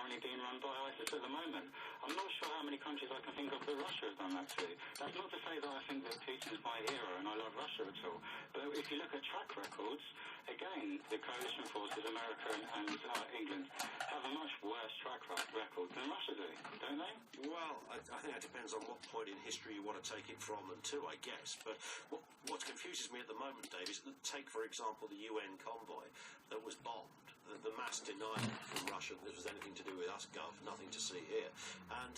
apparently being run by ISIS at the moment. I'm not sure how many countries I can think of that Russia has done that to. That's not to say that I think that Putin's my hero and I love Russia at all. But if you look at track records, again, the coalition forces, America and England, have a much worse track record than Russia do, don't they? Well, I think that depends on what point in history you want to take it from and to, I guess. But what confuses me at the moment, Dave, is take, for example, the UN convoy that was bombed. The mass denial from Russia that this was anything to do with us, Gov, nothing to see here. And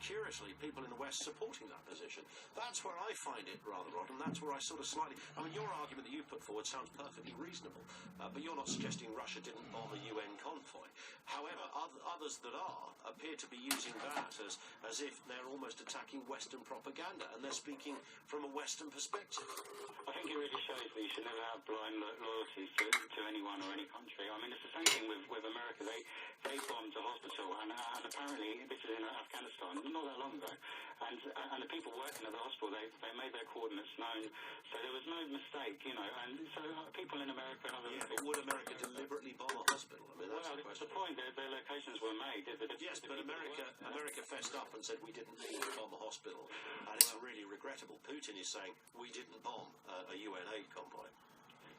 curiously, people in the West supporting that position. That's where I find it rather odd, and that's where I sort of slightly... I mean, your argument that you put forward sounds perfectly reasonable, but you're not suggesting Russia didn't bomb a UN convoy. However, others that are appear to be using that as if they're almost attacking Western propaganda, and they're speaking from a Western perspective. I think it really shows that you should never have blind loyalties to anyone or any country. I mean, it's the same thing with America. They bombed a hospital, and apparently this is in Afghanistan, not that long ago, and the people working at the hospital, they made their coordinates known, so there was no mistake, you know, and so people in America and other... Yeah, but would America deliberately bomb a hospital? I mean, that's the question. The point, their locations were made. Yes, but America fessed up and said we didn't mean to bomb a hospital, and it's really regrettable. Putin is saying we didn't bomb a UN aid convoy.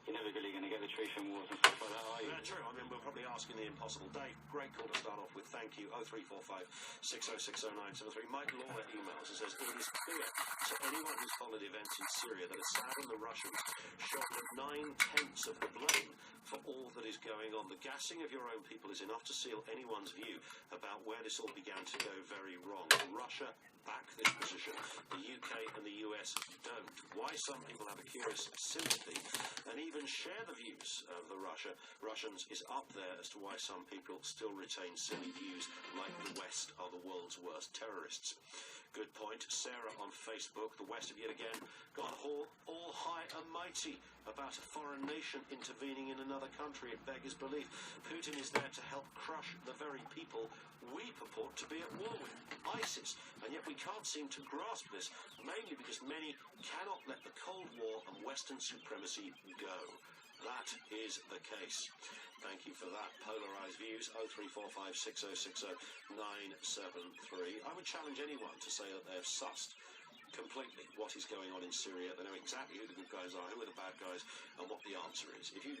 You're never really going to get the truth in wars and stuff like that, are you? Yeah, true. I mean, we're probably asking the impossible. Dave, great call to start off with. Thank you. 0345 6060 973. Mike Laura emails and says, it is clear to anyone who's followed events in Syria that Assad and the Russians shoulder 9/10 of the blame for all that is going on. The gassing of your own people is enough to seal anyone's view about where this all began to go very wrong. Russia back this position. The UK and the US don't. Why some people have a curious sympathy and even share the views of the Russians is up there as to why some people still retain silly views like the West are the world's worst terrorists. Good point. Sarah on Facebook, the West have yet again gone all high and mighty about a foreign nation intervening in another country. It beggars belief. Putin is there to help crush the very people we purport to be at war with, ISIS. And yet we can't seem to grasp this, mainly because many cannot let the Cold War and Western supremacy go. That is the case. Thank you for that. Polarised views, 0345 6060 973. I would challenge anyone to say that they've sussed completely what is going on in Syria. They know exactly who the good guys are, who are the bad guys, and what the answer is. If you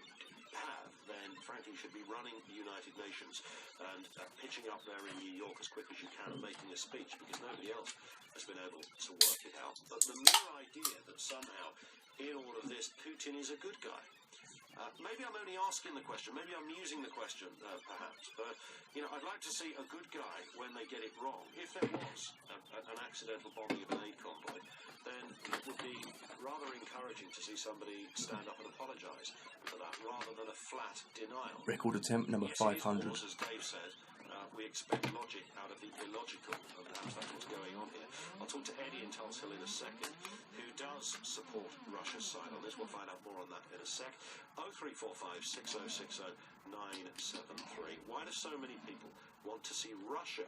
have, then frankly you should be running the United Nations and pitching up there in New York as quick as you can and making a speech, because nobody else has been able to work it out. But the mere idea that somehow in all of this Putin is a good guy, maybe I'm only asking the question, maybe I'm using the question, perhaps, but, you know, I'd like to see a good guy when they get it wrong. If there was an accidental bombing of an aid convoy, then it would be rather encouraging to see somebody stand up and apologise for that, rather than a flat denial. Record attempt number 500. As Dave said, we expect logic out of the illogical, and perhaps that's what's going on here. I'll talk to Eddie in Tulse Hill in a second, who does support Russia's side on this. We'll find out more on that in a sec. 0345 6060 973. Why do so many people want to see Russia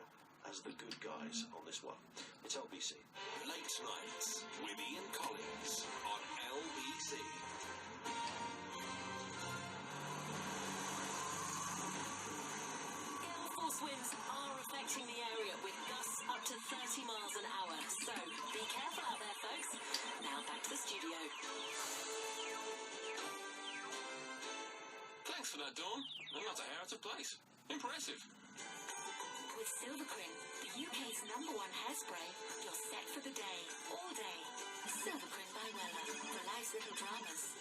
as the good guys on this one? It's LBC. Late Nights with Ian Collins on LBC. Winds are affecting the area with gusts up to 30 miles an hour. So be careful out there, folks. Now back to the studio. Thanks for that, Dawn. I'm not a hair out of place. Impressive. With Silvercrin, the UK's #1 hairspray, you're set for the day, all day. Silvercrin by Weller, for life's little dramas.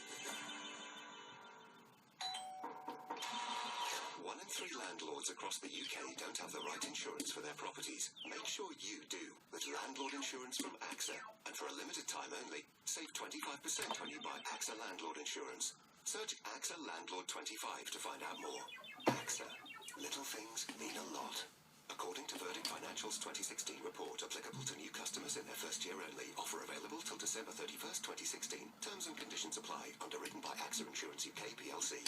1 in 3 landlords across the UK don't have the right insurance for their properties. Make sure you do with landlord insurance from AXA. And for a limited time only, save 25% when you buy AXA Landlord Insurance. Search AXA Landlord 25 to find out more. AXA. Little things mean a lot. According to Verdict Financial's 2016 report, applicable to new customers in their first year only. Offer available till December 31st, 2016. Terms and conditions apply. Underwritten by AXA Insurance UK PLC.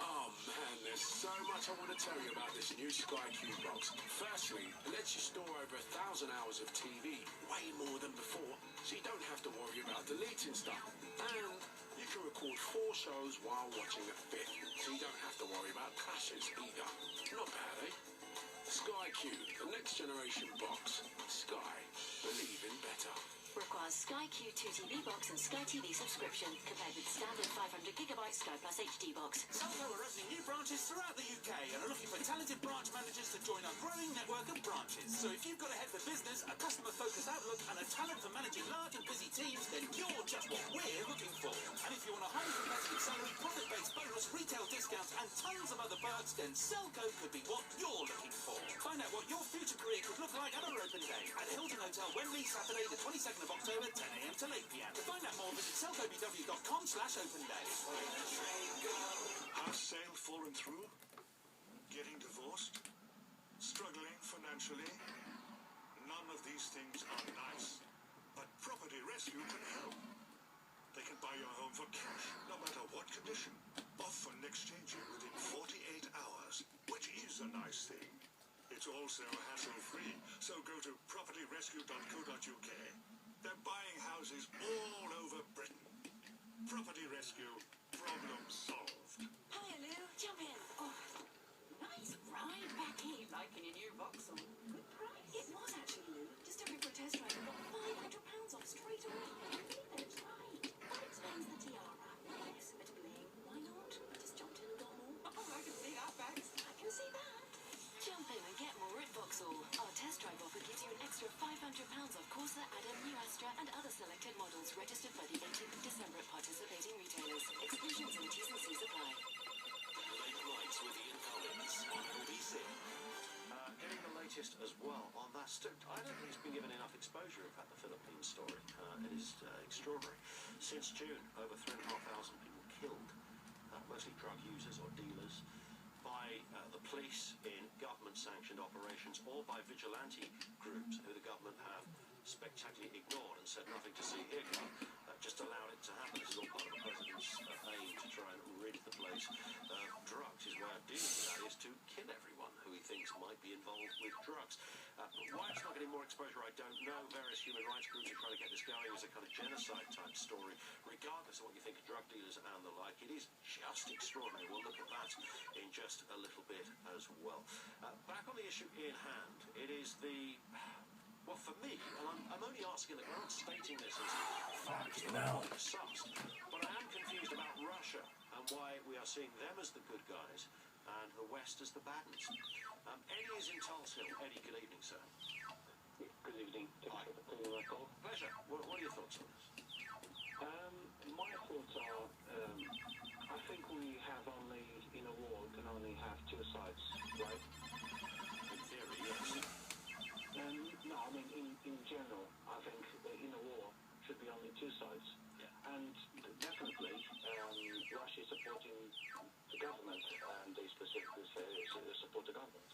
Oh man, there's so much I want to tell you about this new Sky Q box. Firstly, it lets you store over 1,000 hours of TV, way more than before, so you don't have to worry about deleting stuff. And you can record 4 shows while watching a 5th, so you don't have to worry about clashes either. Not bad, eh? Sky generation box. Sky. Believe in better. Requires Sky Q2 TV box and Sky TV subscription, compared with standard 500GB Sky Plus HD box. Selco are opening new branches throughout the UK and are looking for talented branch managers to join our growing network of branches. So if you've got a head for business, a customer-focused outlook, and a talent for managing large and busy teams, then you're just what we're looking for. And if you want a highly competitive salary, profit-based bonus, retail discounts, and tons of other perks, then Selco could be what you're looking for. Find out what your future career could look like at our open day at Hilton Hotel, Wembley, Saturday the 22nd of October, 10 a.m. to 8 p.m. To find out more, visit selcobw.com/open day. Has sale fallen through? Getting divorced? Struggling financially? None of these things are nice. But Property Rescue can help. They can buy your home for cash, no matter what condition. Often exchanging within 48 hours, which is a nice thing. It's also hassle-free, so go to propertyrescue.co.uk. They're buying houses all over Britain. Property Rescue, problem solved. Hi, Lou. Jump in. Oh, nice ride back in. Liking your new Vauxhall. Good price. It was actually, Lou. Just over for a test drive and got £500 off straight away. That's right. That explains the tiara. Yes, a bit of bling. Why not? I just jumped in and got more. Oh, I can see that, thanks. I can see that. Jump in and get more at Vauxhall. Our test drive offer gives you an extra £500 off Corsa, Adam, New Astra, and other selected models registered by the 18th of December at participating retailers. Exclusions and T's and C's apply. Late nights with Ian Collins on LBC. Getting the latest as well on that. I don't think it's been given enough exposure, in fact, the Philippines story. It is extraordinary. Since June, over 3,500 people killed, mostly drug users or dealers, by the police in government-sanctioned operations or by vigilante groups who the government have spectacularly ignored and said nothing to see here, just allowed it to happen. This is all part of the president's aim to try and rid the place of drugs. His way of dealing with that is to kill everyone who he thinks might be involved with drugs. Why it's not getting more exposure, I don't know. Various human rights groups are trying to get this going as a kind of genocide-type story. Regardless of what you think of drug dealers and the like, it is just extraordinary. We'll look at that in just a little bit as well. Back on the issue in hand, it is the... Well, for me, and I'm only asking that we're not stating this as facts that are sussed, but I am confused about Russia and why we are seeing them as the good guys and the West as the bad ones. Eddie is in Tulse Hill. Eddie, good evening, sir. Good evening. Hi. Pleasure. What are your thoughts on this? My thoughts are, I think we have only, in a war, can only have two sides, right? In theory, yes. No, I mean, in general, I think in a war should be only two sides. Yeah. And definitely, Russia is supporting the government, and they specifically say support the government.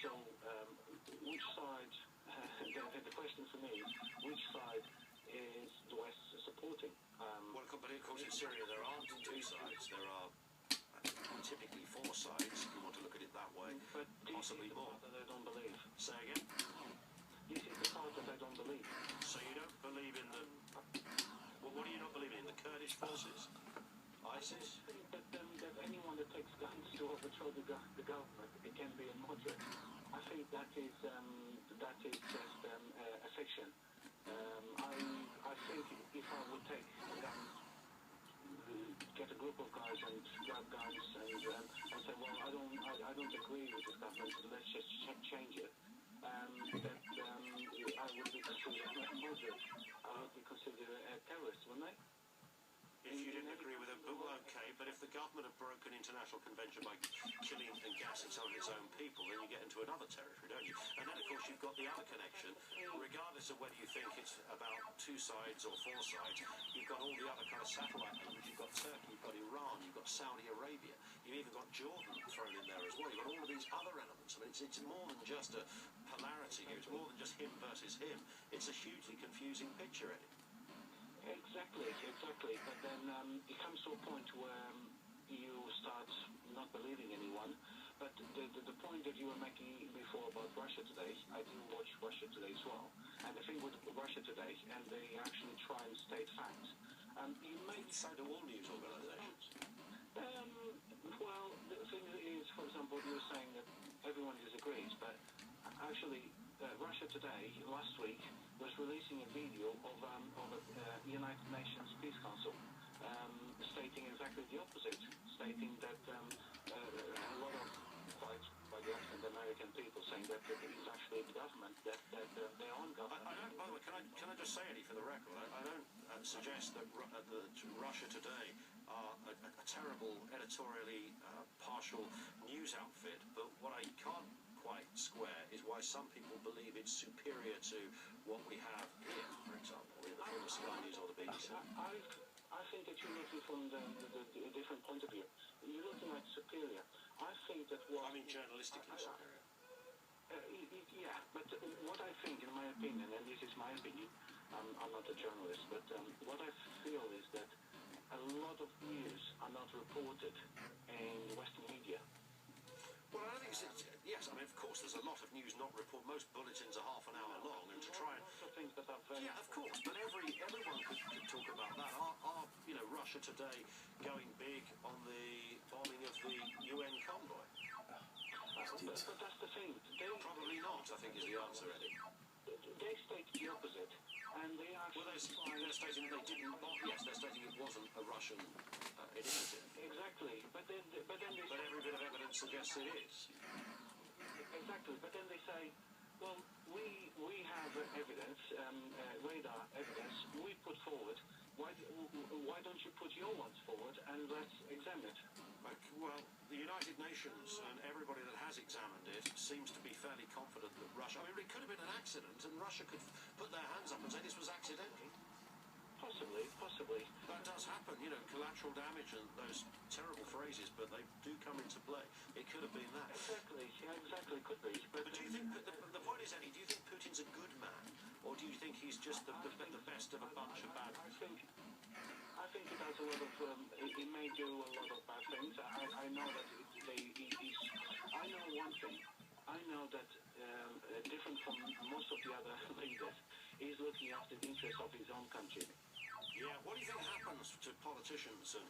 So, which side, the question for me is, which side is the West supporting? Well, but of course in Syria there aren't two sides. There are typically four sides, if you want to look at it that way, but possibly more. That they don't believe. Say again? This is the part that I don't believe. So you don't believe in the... Well, what do you not believe in? The Kurdish forces? ISIS? But that anyone that takes guns to overthrow the government, it can be a moderate. I think that is just a fiction. I think if I would take guns, get a group of guys and grab guns and say, well, I don't agree with this government, so let's just change it. That I would be considered a moderate. I would be considered a terrorist, wouldn't I? If you didn't agree with it, but okay, but if the government have broken international convention by killing and gassing some of its own people, then you get into another territory, don't you? And then, of course, you've got the other connection. Regardless of whether you think it's about two sides or four sides, you've got all the other kind of satellite elements. You've got Turkey, you've got Iran, you've got Saudi Arabia, you've even got Jordan thrown in there as well. You've got all of these other elements. I mean, it's more than just a polarity here. It's more than just him versus him. It's a hugely confusing picture, Eddie. Exactly. But then it comes to a point where you start not believing anyone. But the point that you were making before about Russia Today, I do watch Russia Today as well. And the thing with Russia Today, and they actually try and state facts. You may so do all news organisations. Well, the thing is, for example, you're saying that everyone disagrees, but actually, Today, last week, was releasing a video of a United Nations Peace Council stating exactly the opposite, stating that a lot of quite and American people saying that it is actually the government, that their own government. By the way, can I just say, Eddie, for the record, I don't suggest that Russia Today are a terrible, editorially partial news outfit, but what I can't quite square is why some people believe it's superior to what we have here, for example, in the form of Sky News or the BBC. I think that you're looking from the different point of view. You're looking at superior. I think that what... I mean journalistically superior. Yeah, but what I think, in my opinion, and this is my opinion, I'm not a journalist, but what I feel is that a lot of news are not reported in Western media. Well, I don't think it's... Yes, I mean, of course, there's a lot of news not reported. Most bulletins are half an hour long, and to try and... Lots of things that are very... Yeah, of course, but everyone could talk about that. Are Russia Today going big on the bombing of the UN convoy? But that's the thing. Probably not, I think, is the answer, Eddie. They state the opposite, and they are... Well, they're stating they didn't bomb. Yes, they're stating it wasn't a Russian initiative. Exactly, but then they... But every bit of evidence suggests it is. Exactly, but then they say, well, we have evidence, radar evidence, we put forward. Why don't you put your ones forward and let's examine it? Well, the United Nations and everybody that has examined it seems to be fairly confident that Russia... I mean, it could have been an accident, and Russia could put their hands up and say this was accidental. Possibly. That does happen, collateral damage and those terrible phrases, but they do come into play. It could have been that. Exactly, could be. But do you think, the point is, Eddie, do you think Putin's a good man, or do you think he's just the best of a bunch of bad men? I think he does a lot of, he may do a lot of bad things. I know that I know one thing. I know that different from most of the other leaders, he's looking after the interests of his own country. Yeah, what do you think happens to politicians and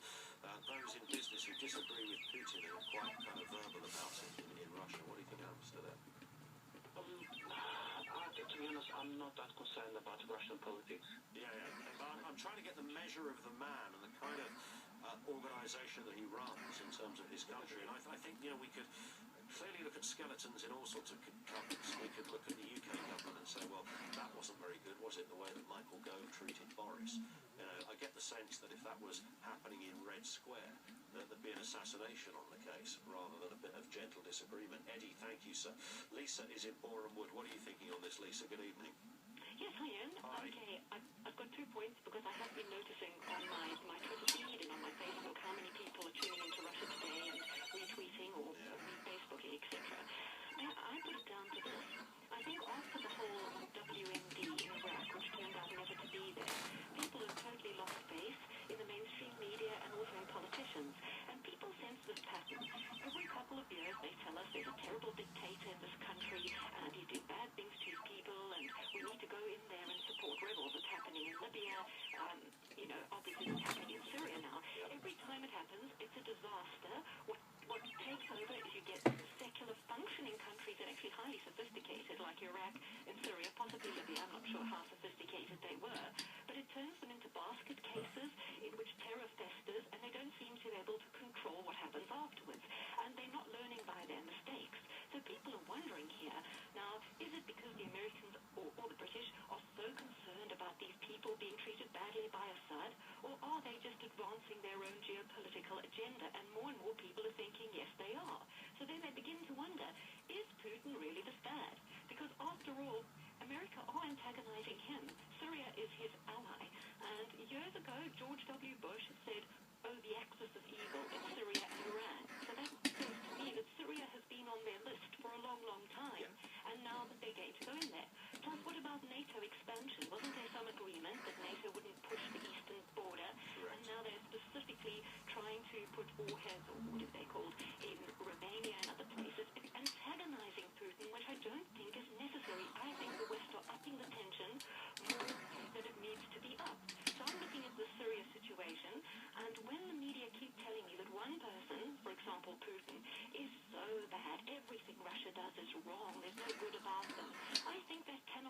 those in business who disagree with Putin and are quite kind of verbal about it in Russia? What do you think happens to them? To be honest, I'm not that concerned about Russian politics. Yeah. But I'm trying to get the measure of the man and the kind of organisation that he runs in terms of his country. And I think, we could clearly look at skeletons in all sorts of governments. We could look at the UK government and say, well, that wasn't very good, was it, the way that Michael Gove treated Boris? I get the sense that if that was happening in Red Square, that there'd be an assassination on the case rather than a bit of gentle disagreement. Eddie, thank you, sir. Lisa is in Boreham Wood. What are you thinking on this, Lisa? Good evening. Yes, I am. Hi. Okay, I've got 2 points because I have been noticing on my Twitter feed and on my Facebook how many people are tuning into Russia Today and retweeting or Facebooking, etc. I put it down to this. I think after the whole WMD in Iraq, which turned out never to be there, people have totally lost faith in the mainstream media and also in politicians. And people sense this pattern. Every couple of years they tell us there's a terrible dictator in this country and he's doing bad things to his people and we need to go in there and support rebels. It's happening in Libya, obviously it's happening in Syria now. Every time it happens, it's a disaster. What takes over is you get secular functioning countries that are actually highly sophisticated, like Iraq and Syria, possibly Libya. I'm not sure how sophisticated they were, but it turns them into basket cases in which terror festers, and they don't seem to be able to control what happens afterwards. And they're not learning by their mistakes. So people are wondering here, now, is it because the Americans or the British are so concerned about these people being treated badly by Assad, or are they just advancing their own geopolitical agenda? And more people are thinking, yes, they are. So then they begin to wonder, is Putin really this bad? Because after all, America are antagonizing him. Syria is his ally. And years ago, George W. Bush said, the axis of evil in Syria and Iran. So that seems to me that Syria has been on their list for a long, long time. And now that they're going to go in there. Plus, what about NATO expansion? Wasn't there some agreement that NATO wouldn't push the eastern border? And now they're specifically trying to put warheads, or what are they called, in Romania and other places, antagonizing Putin, which I don't think is necessary. I think the West are upping the tension more than it needs to be upped. So I'm looking at the Syria situation, and when the media keep telling you that one person, for example Putin, is so bad, everything Russia does is wrong, there's no good about them, I think that cannot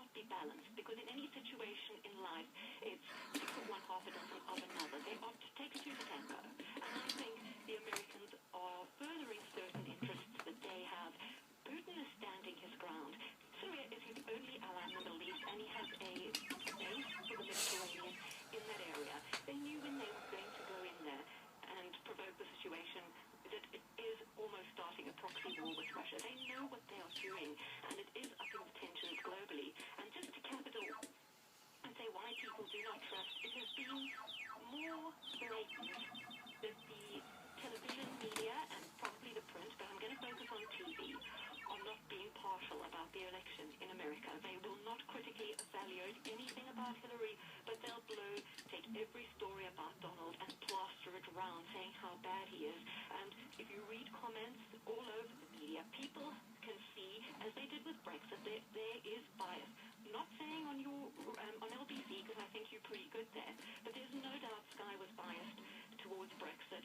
been more blatant that the television media and probably the print, but I'm going to focus on TV, are not being partial about the election in America. They will not critically evaluate anything about Hillary, but they'll take every story about Donald and plaster it around, saying how bad he is. And if you read comments all over the media, people can see, as they did with Brexit, there is bias. Not saying on LBC, because I think you're pretty good there, but there's no doubt Sky was biased towards Brexit,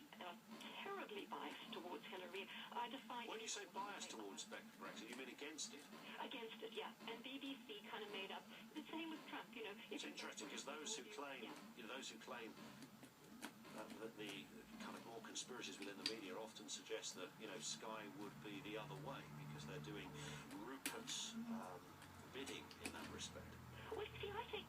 terribly biased towards Hillary. I defy... When you say biased towards Brexit, you mean against it? Against it, yeah. And BBC kind of made up the same with Trump, you know. It's interesting because those who claim, that the kind of more conspiracies within the media often suggest that, Sky would be the other way because they're doing Rupert's bidding in that respect. Well, see, I think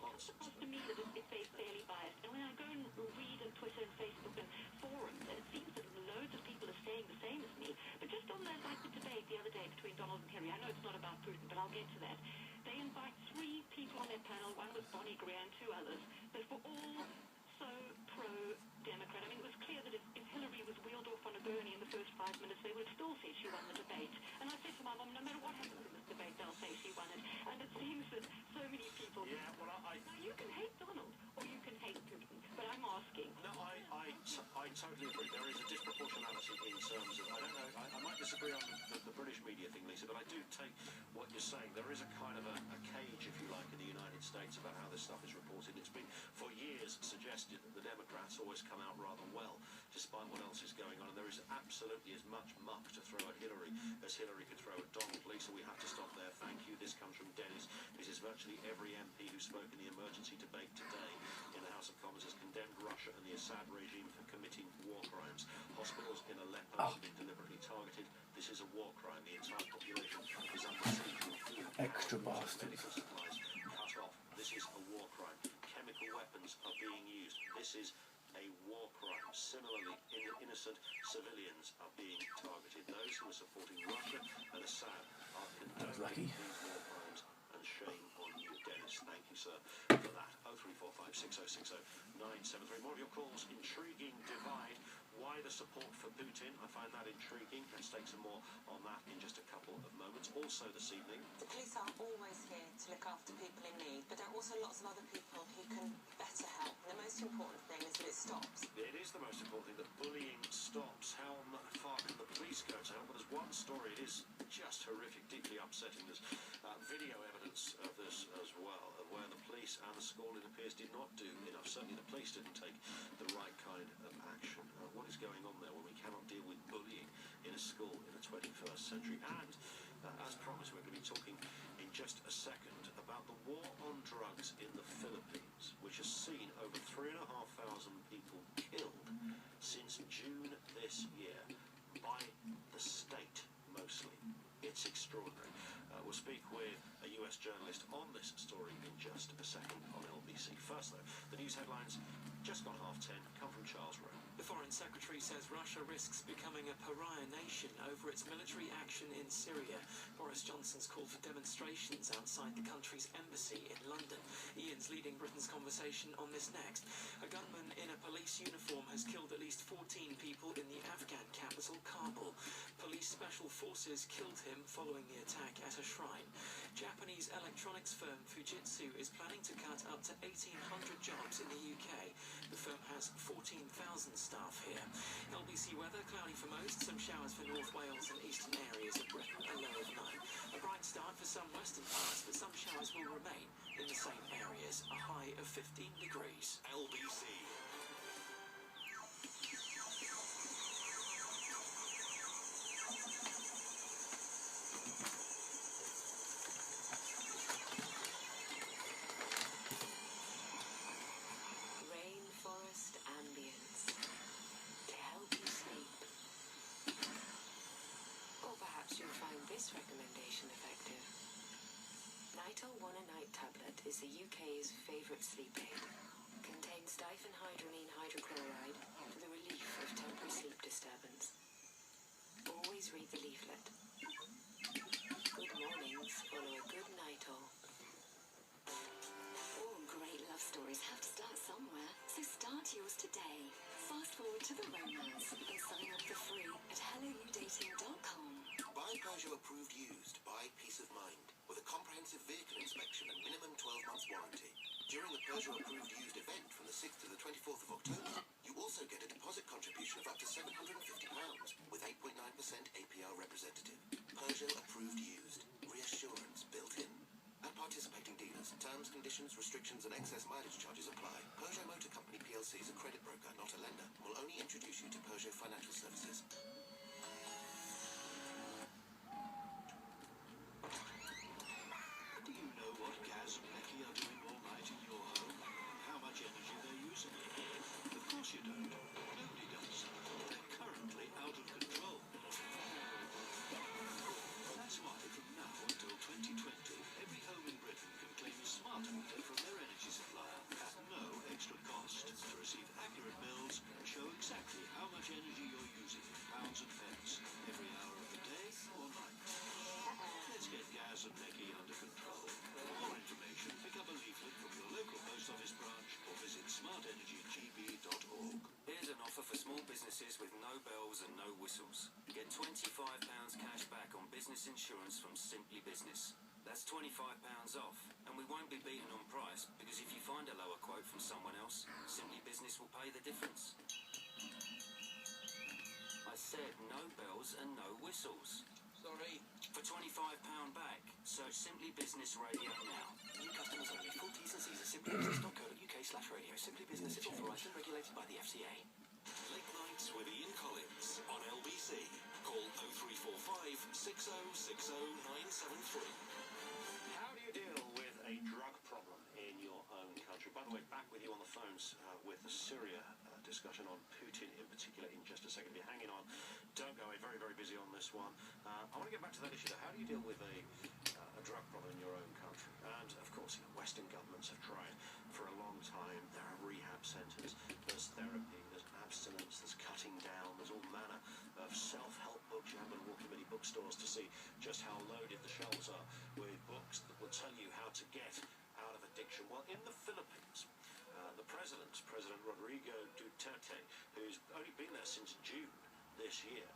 it's supposed to me that it's fairly biased. And when I go and read on Twitter and Facebook and forums, and it seems that loads of people are saying the same as me. But just on the debate the other day between Donald and Hillary, I know it's not about Putin, but I'll get to that. They invite 3 people on their panel. One was Bonnie Greer and 2 others. That were all so pro-Democrat. I mean, it was clear that if Hillary was wheeled off on a gurney in the first 5 minutes, they would have still said she won the debate. And I said to my mum, no matter what happens in this debate, they'll say she won it. And it seems that so many people... Yeah, well, Now, you can hate Donald, or you can hate Putin, but I'm asking... No, I totally agree. There is a disproportionality in terms of... I don't know, I might disagree on the British media thing, Lisa, but I do take what you're saying. There is a kind of a cage, if you like, in the United States about how this stuff is reported. It's been, for years, suggested that the Democrats always come out rather well, despite what else is going on. And there is absolutely as much muck to throw at Hillary as Hillary could throw at Donald. Lisa, we have to stop there. Thank you. This comes from Dennis. This is virtually every MP who spoke in the emergency debate today in the House of Commons has condemned Russia and the Assad regime for committing war crimes. Hospitals in Aleppo have been deliberately targeted. This is a war crime. The entire population is under siege with food. Extra bastard. Medical supplies cut off. This is a war crime. Chemical weapons are being used. This is a war crime. Similarly, innocent civilians are being targeted. Those who are supporting Russia and Assad are condoning these war crimes, and shame on you, Dennis. Thank you, sir, for that. 0345 6060 973. More of your calls. Intriguing divide. Why the support for Putin? I find that intriguing. Let's take some more on that in just a couple of moments. Also this evening, The police are always here to look after people in need, but there are also lots of other people who can better help. And the most important thing is that it stops. it is the most important thing that bullying stops. How far can the police go to help? Well, there's one story. It is just horrific, deeply upsetting. There's video evidence of this as well, of where the police and the school, it appears, did not do enough. Certainly the police didn't take the right kind of action. What is going on there when we cannot deal with bullying in a school in the 21st century? And as promised, we're going to be talking in just a second about the war on drugs in the Philippines, which has seen over 3,500 people killed since June this year by the state mostly. It's extraordinary. We'll speak with a US journalist on this story in just a second on LBC. First, though, the news headlines just gone 10:30 come from Charles Rowe. The Foreign Secretary says Russia risks becoming a pariah nation over its military action in Syria. Boris Johnson's called for demonstrations outside the country's embassy in London. Ian's leading Britain's conversation on this next. A gunman in a police uniform has killed at least 14 people in the Afghan capital, Kabul. Police special forces killed him following the attack at a shrine. Japanese electronics firm Fujitsu is planning to cut up to 1,800 jobs in the UK. The firm has 14,000 staff here. LBC weather, cloudy for most, some showers for North Wales and eastern areas of Britain, a low of 9. A bright start for some western parts, but some showers will remain in the same areas, a high of 15 degrees. LBC. Rainforest ambience to help you sleep. Or perhaps you'll find this recommendation effective. Nitol One a Night tablet is the UK's favourite sleep aid. Contains diphenhydramine hydrochloride for the relief of temporary sleep disturbance. Always read the leaflet. Good mornings follow a good Nitol. All great love stories today. Fast forward to the romance and sign up for free at helloyoudating.com. Buy Peugeot approved used. Buy peace of mind with a comprehensive vehicle inspection and minimum 12 months warranty. During the Peugeot approved used event from the 6th to the 24th of October, you also get a deposit contribution of up to £750 with 8.9% APR representative. Peugeot approved used. Reassurance built in. At participating dealers, terms, conditions, restrictions and excess mileage charges apply. Peugeot Motor Company plc is a credit broker, not a lender. Will only introduce you to Peugeot Financial Services. Do you know what Gaz and Becky are doing all night in your home? And how much energy they're using? Of course you don't. Nobody does. They're currently out of control. That's why from now until 2020, every home in Britain can claim a smart meter from their energy supplier at no extra cost to receive accurate bills and show exactly how much energy you're using in pounds and pence every hour of the day or night. Let's get Gaz and Becky under control. For more information, pick up a leaflet from your local post office branch or visit smartenergygb.org. Here's an offer for small businesses with no bells and no whistles. Get £25 cash back on business insurance from Simply Business. That's £25 off, and we won't be beaten on price because if you find a lower quote from someone else, Simply Business will pay the difference. I said no bells and no whistles. Sorry. For £25 back, search Simply Business Radio now. New customers only. Full T's and C's at simplybusiness.co.uk/radio. Simply Business is authorised and regulated by the FCA. Late Nights with Ian Collins on LBC. Call 0345 6060 973. How do you deal with a drug problem in your own country? By the way, back with you on the phones with the Syria discussion on Putin in particular in just a second. If you're hanging on, don't go away. Very, very busy on this one. I want to get back to that issue though. How do you deal with a drug problem in your own country? And of course, Western governments have tried for a long time. There are rehab centres, there's therapy, there's abstinence, there's cutting down, there's all manner of self-help books. You have to walk in many bookstores to see just how loaded the shelves are with books that will tell you how to get out of addiction. Well, in the Philippines, the President Rodrigo Duterte, who's only been there since June this year,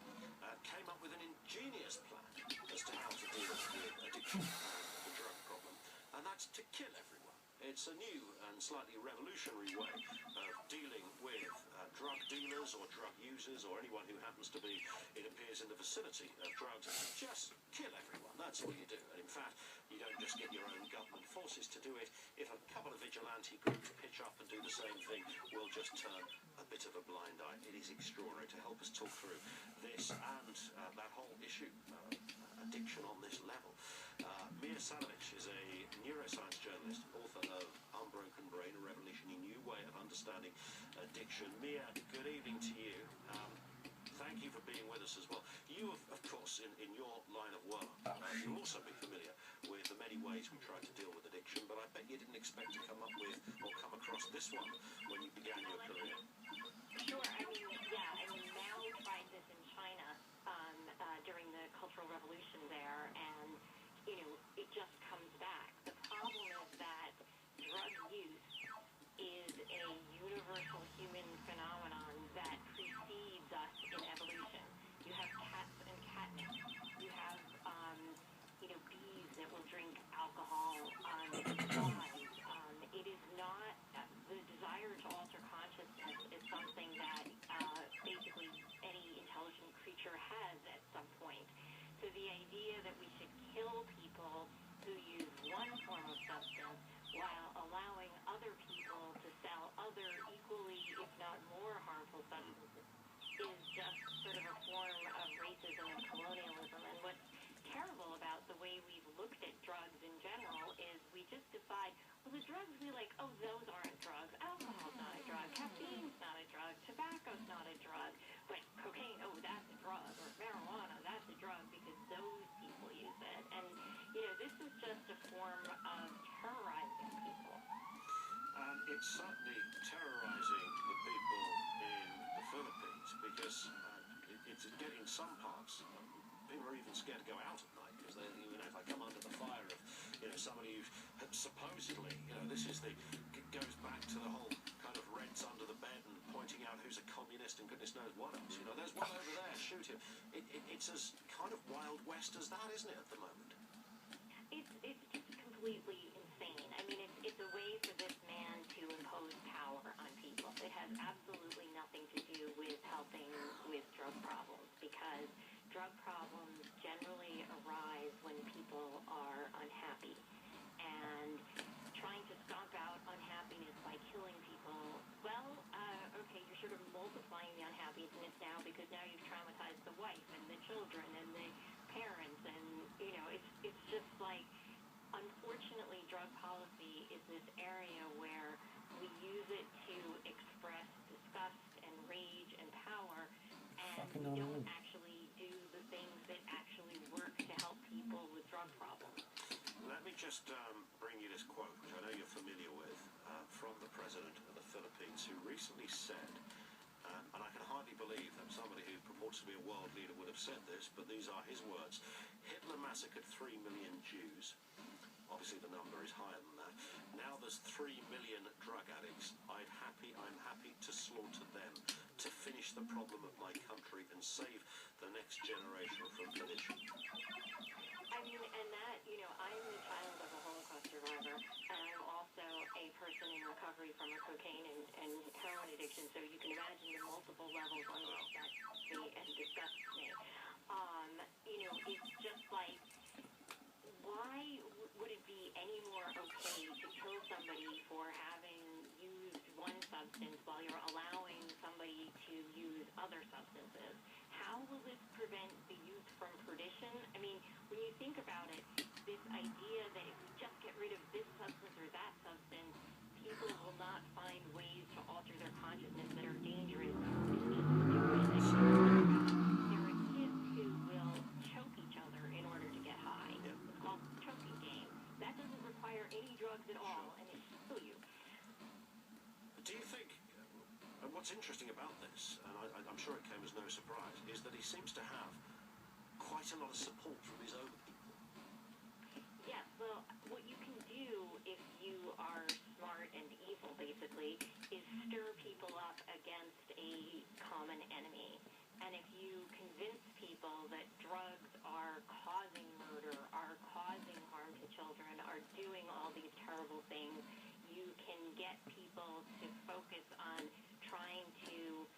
came up with an ingenious plan as to how to deal with addiction and the drug problem, and that's to kill everyone. It's a new and slightly revolutionary way of dealing with drug dealers or drug users or anyone who happens to be, it appears, in the vicinity of drugs. Just kill everyone. That's all you do. And in fact, you don't just get your own government forces to do it. If a couple of vigilante groups pitch up and do the same thing, we'll just turn a bit of a blind eye. It is extraordinary. To help us talk through this and that whole issue, addiction on this level, Mia Sanovic is a neuroscience journalist, author of Unbroken Brain, a revolutionary new way of understanding addiction. Mia, good evening to you. Thank you for being with us as well. You, of course, in your line of work, you'll also be familiar with the many ways we try to deal with addiction, but I bet you didn't expect to come up with or come across this one when you began your career. Sure. Mao tried this in China during the Cultural Revolution there, and, it just comes back. The problem is that drug use is a universal human phenomenon that precedes us in evolution. You have cats and catnip. You have, bees that will drink alcohol, flies. It is not, the desire to alter consciousness is something that basically any intelligent creature has at some point. So the idea that we should kill people who use one form of substance while allowing other people to sell other equally, if not more, harmful substances is just sort of a form of racism and colonialism. And what's terrible about the way we've looked at drugs in general is we just decide, well, the drugs we like, oh, those aren't drugs. Alcohol's not a drug. Caffeine's not a drug. Tobacco's not a drug. But cocaine, oh, that's a drug. Or marijuana, that's a drug because those people use it. And, this is just a form of terrorizing people. And it's certainly terrorizing the people in the Philippines because it's getting some parts. People are even scared to go out at night because they, if I come under the fire of, somebody who supposedly, this is goes back to the whole kind of reds under the bed and point pointing out who's a communist and goodness knows what else. You know, there's one over there, shoot him. It's as kind of Wild West as that, isn't it, at the moment? It's just completely insane. I mean, it's a way for this man to impose power on people. It has absolutely nothing to do with helping with drug problems, because drug problems generally arise when people are unhappy. And trying to stomp out unhappiness by killing people, well, okay, you're sort of multiplying the unhappiness now, because now you've traumatized the wife and the children and the parents, and, you know, it's just like, unfortunately, drug policy is this area where we use it to express disgust and rage and power, and we don't actually do the things that actually work to help people with drug problems. Let me just bring you this quote, which I know you're familiar with, from the President of the Philippines, who recently said, and I can hardly believe that somebody who purports to be a world leader would have said this, but these are his words: Hitler massacred 3 million Jews. Obviously the number is higher than that. Now there's 3 million drug addicts. I'm happy to slaughter them, to finish the problem of my country and save the next generation from perdition. I mean, and that, you know, I'm the child of a Holocaust survivor, and I'm also a person in recovery from a cocaine and heroin addiction, so you can imagine the multiple levels on which that me and disgusts me. You know, it's just like, why would it be any more okay to kill somebody for having used one substance while you're allowing somebody to use other substances? How will this prevent the youth from perdition? I mean, when you think about it, this idea that if we just get rid of this substance or that substance, people will not find ways to alter their consciousness that are dangerous, is just stupid. There are kids who will choke each other in order to get high. It's called the choking game. That doesn't require any drugs at all, and it will kill you. Do you think, and what's interesting about this, and I'm sure it came as no surprise, is that he seems to have quite a lot of support from his own people? Yes, well, what you can do if you are smart and evil, basically, is stir people up against a common enemy. And if you convince people that drugs are causing murder, are causing harm to children, are doing all these terrible things, you can get people to focus on trying to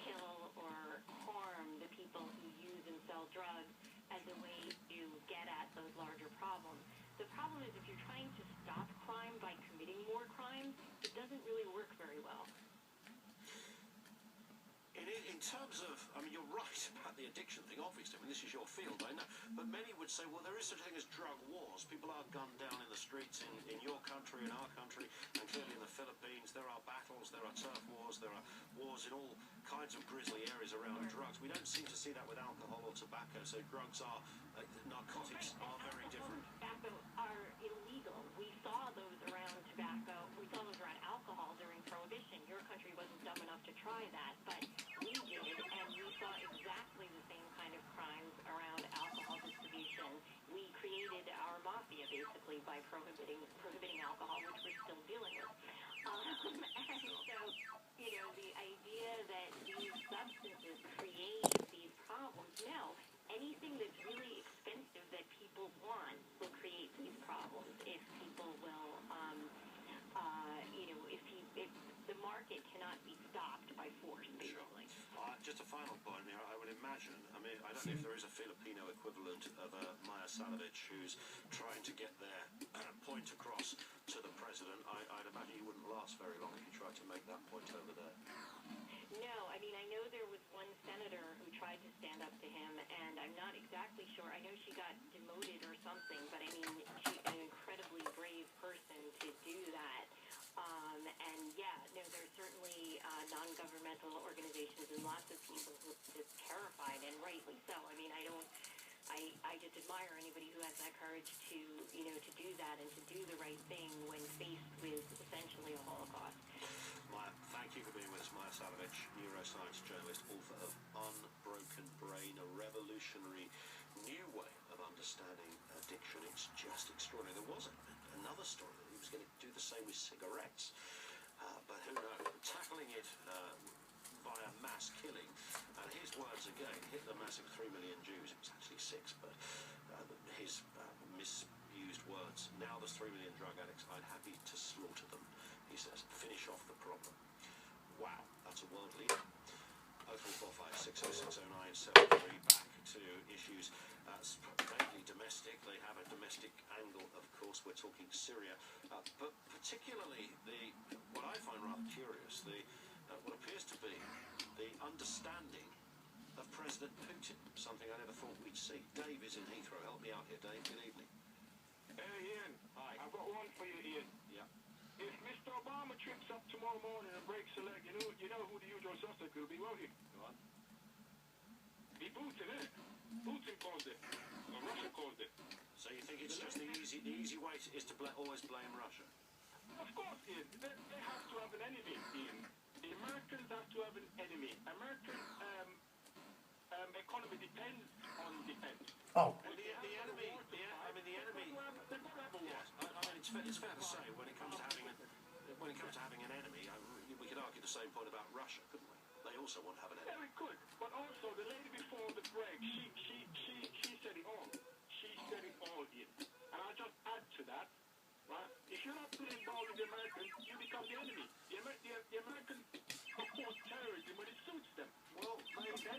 kill or harm the people who use and sell drugs as a way to get at those larger problems. The problem is, if you're trying to stop crime by committing more crimes, it doesn't really work very well. In terms of, I mean, you're right about the addiction thing, obviously. I mean, this is your field, I know. But many would say, well, there is such a thing as drug wars. People are gunned down in the streets in your country, in our country, and clearly in the Philippines. There are battles, there are turf wars, there are wars in all kinds of grisly areas around drugs. We don't seem to see that with alcohol or tobacco, so drugs are, narcotics are very different. Tobacco are illegal. We saw those around tobacco. We saw those around alcohol during Prohibition. Your country wasn't dumb enough to try that, but we did, and we saw exactly the same kind of crimes around alcohol distribution. We created our mafia, basically, by prohibiting alcohol, which we're still dealing with. And so, you know, the idea that these substances create these problems, no. Anything that's really expensive that people want will create these problems if people will, you know, if the market cannot be stopped by force, basically. Sure. Just a final point here. I would imagine, I mean, I don't know if there is a Filipino equivalent of Maya Salovich who's trying to get their point across to the president. I'd imagine he wouldn't last very long if he tried to make that point over there. No, I mean, I know there was one senator who tried to stand up to him, and I'm not exactly sure. I know she got demoted or something, but I mean, she's an incredibly brave person to do that. And yeah, no, there's certainly non-governmental organizations and lots of people who are just terrified, and rightly so. I mean, I just admire anybody who has that courage to, you know, to do that and to do the right thing when faced with essentially a Holocaust. Maya, thank you for being with us. Maya Salovich, neuroscience journalist, author of Unbroken Brain, a revolutionary new way of understanding addiction. It's just extraordinary. There was another story that he was going to do the same with cigarettes, but who knows? Tackling it by a mass killing. And his words again, Hitler massacred 3 million Jews. It was actually 6, but his misused words. Now there's 3 million drug addicts. I'd happy to slaughter them, he says. Finish off the problem. Wow, that's a world leader. 0345 6060973. Back to issues mainly domestic. They have a domestic angle, of course. We're talking Syria, but particularly what I find rather curious, what appears to be the understanding of President Putin, something I never thought we'd see. Dave is in Heathrow. Help me out here, Dave. Good evening. Hey, Ian. Hi. I've got one for you, Ian. Yeah. If Mr. Obama trips up tomorrow morning and breaks a leg, you know who the usual suspect will be, won't you? Go on. Be Putin, eh? Putin caused it. Or Russia caused it. So you think it's just the easy way is to always blame Russia? Of course, Ian. They have to have an enemy, Ian. The Americans have to have an enemy. American economy depends on defense. Oh. Well, the enemy. Yes, I mean it's fair to say when it comes to having an enemy, we could argue the same point about Russia, couldn't we? They also want to have an enemy. Yeah, we could. But also the lady before the break, she said it all. She said it all, Ian. And I'll just add to that. Right? If you're not playing ball with the Americans, you become the enemy. The Americans support terrorism when it suits them. Well, they've had.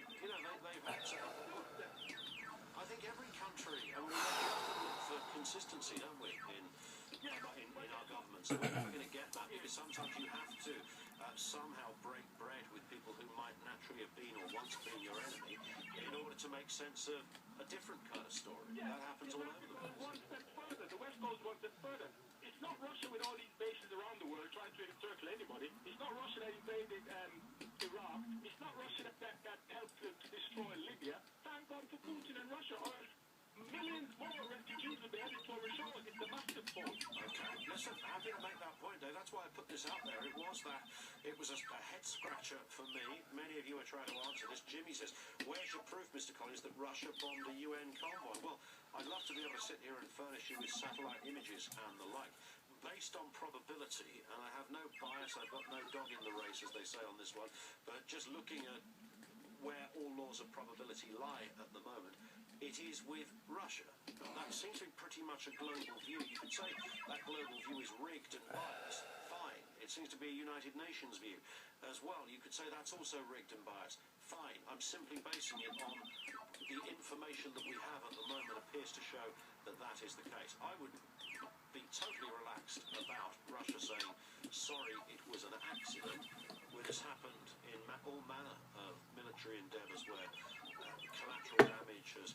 I think every country, and we have to look for consistency, don't we, in our governments. And we're never going to get that because sometimes you have to somehow break bread with people who might naturally have been or once been your enemy in order to make sense of a different kind of story. Yeah, that happens all over the place. One step further. The West goes one step further. It's not Russia with all these bases around the world trying to encircle anybody. It's not Russia that invaded Iraq. It's not Russia that helped to destroy Libya. Thank God for Putin and Russia, or millions more refugees would be headed to our shores. It's a massive fault. Okay, listen, happy to make that point, Dave. That's why I put this out there. It was a head scratcher for me. Many of you are trying to answer this. Jimmy says, where's your proof, Mr. Collins, that Russia bombed the UN convoy? Well, I'd love to be able to sit here and furnish you with satellite images and the like. Based on probability, and I have no bias, I've got no dog in the race, as they say on this one, but just looking at where all laws of probability lie at the moment, it is with Russia. That seems to be pretty much a global view. You could say that global view is rigged and biased. Fine. It seems to be a United Nations view as well. You could say that's also rigged and biased. Fine. I'm simply basing it on the information that we have at the moment appears to show that that is the case. I would be totally relaxed about Russia saying, sorry, it was an accident, when this happened in all manner of military endeavours where collateral damage has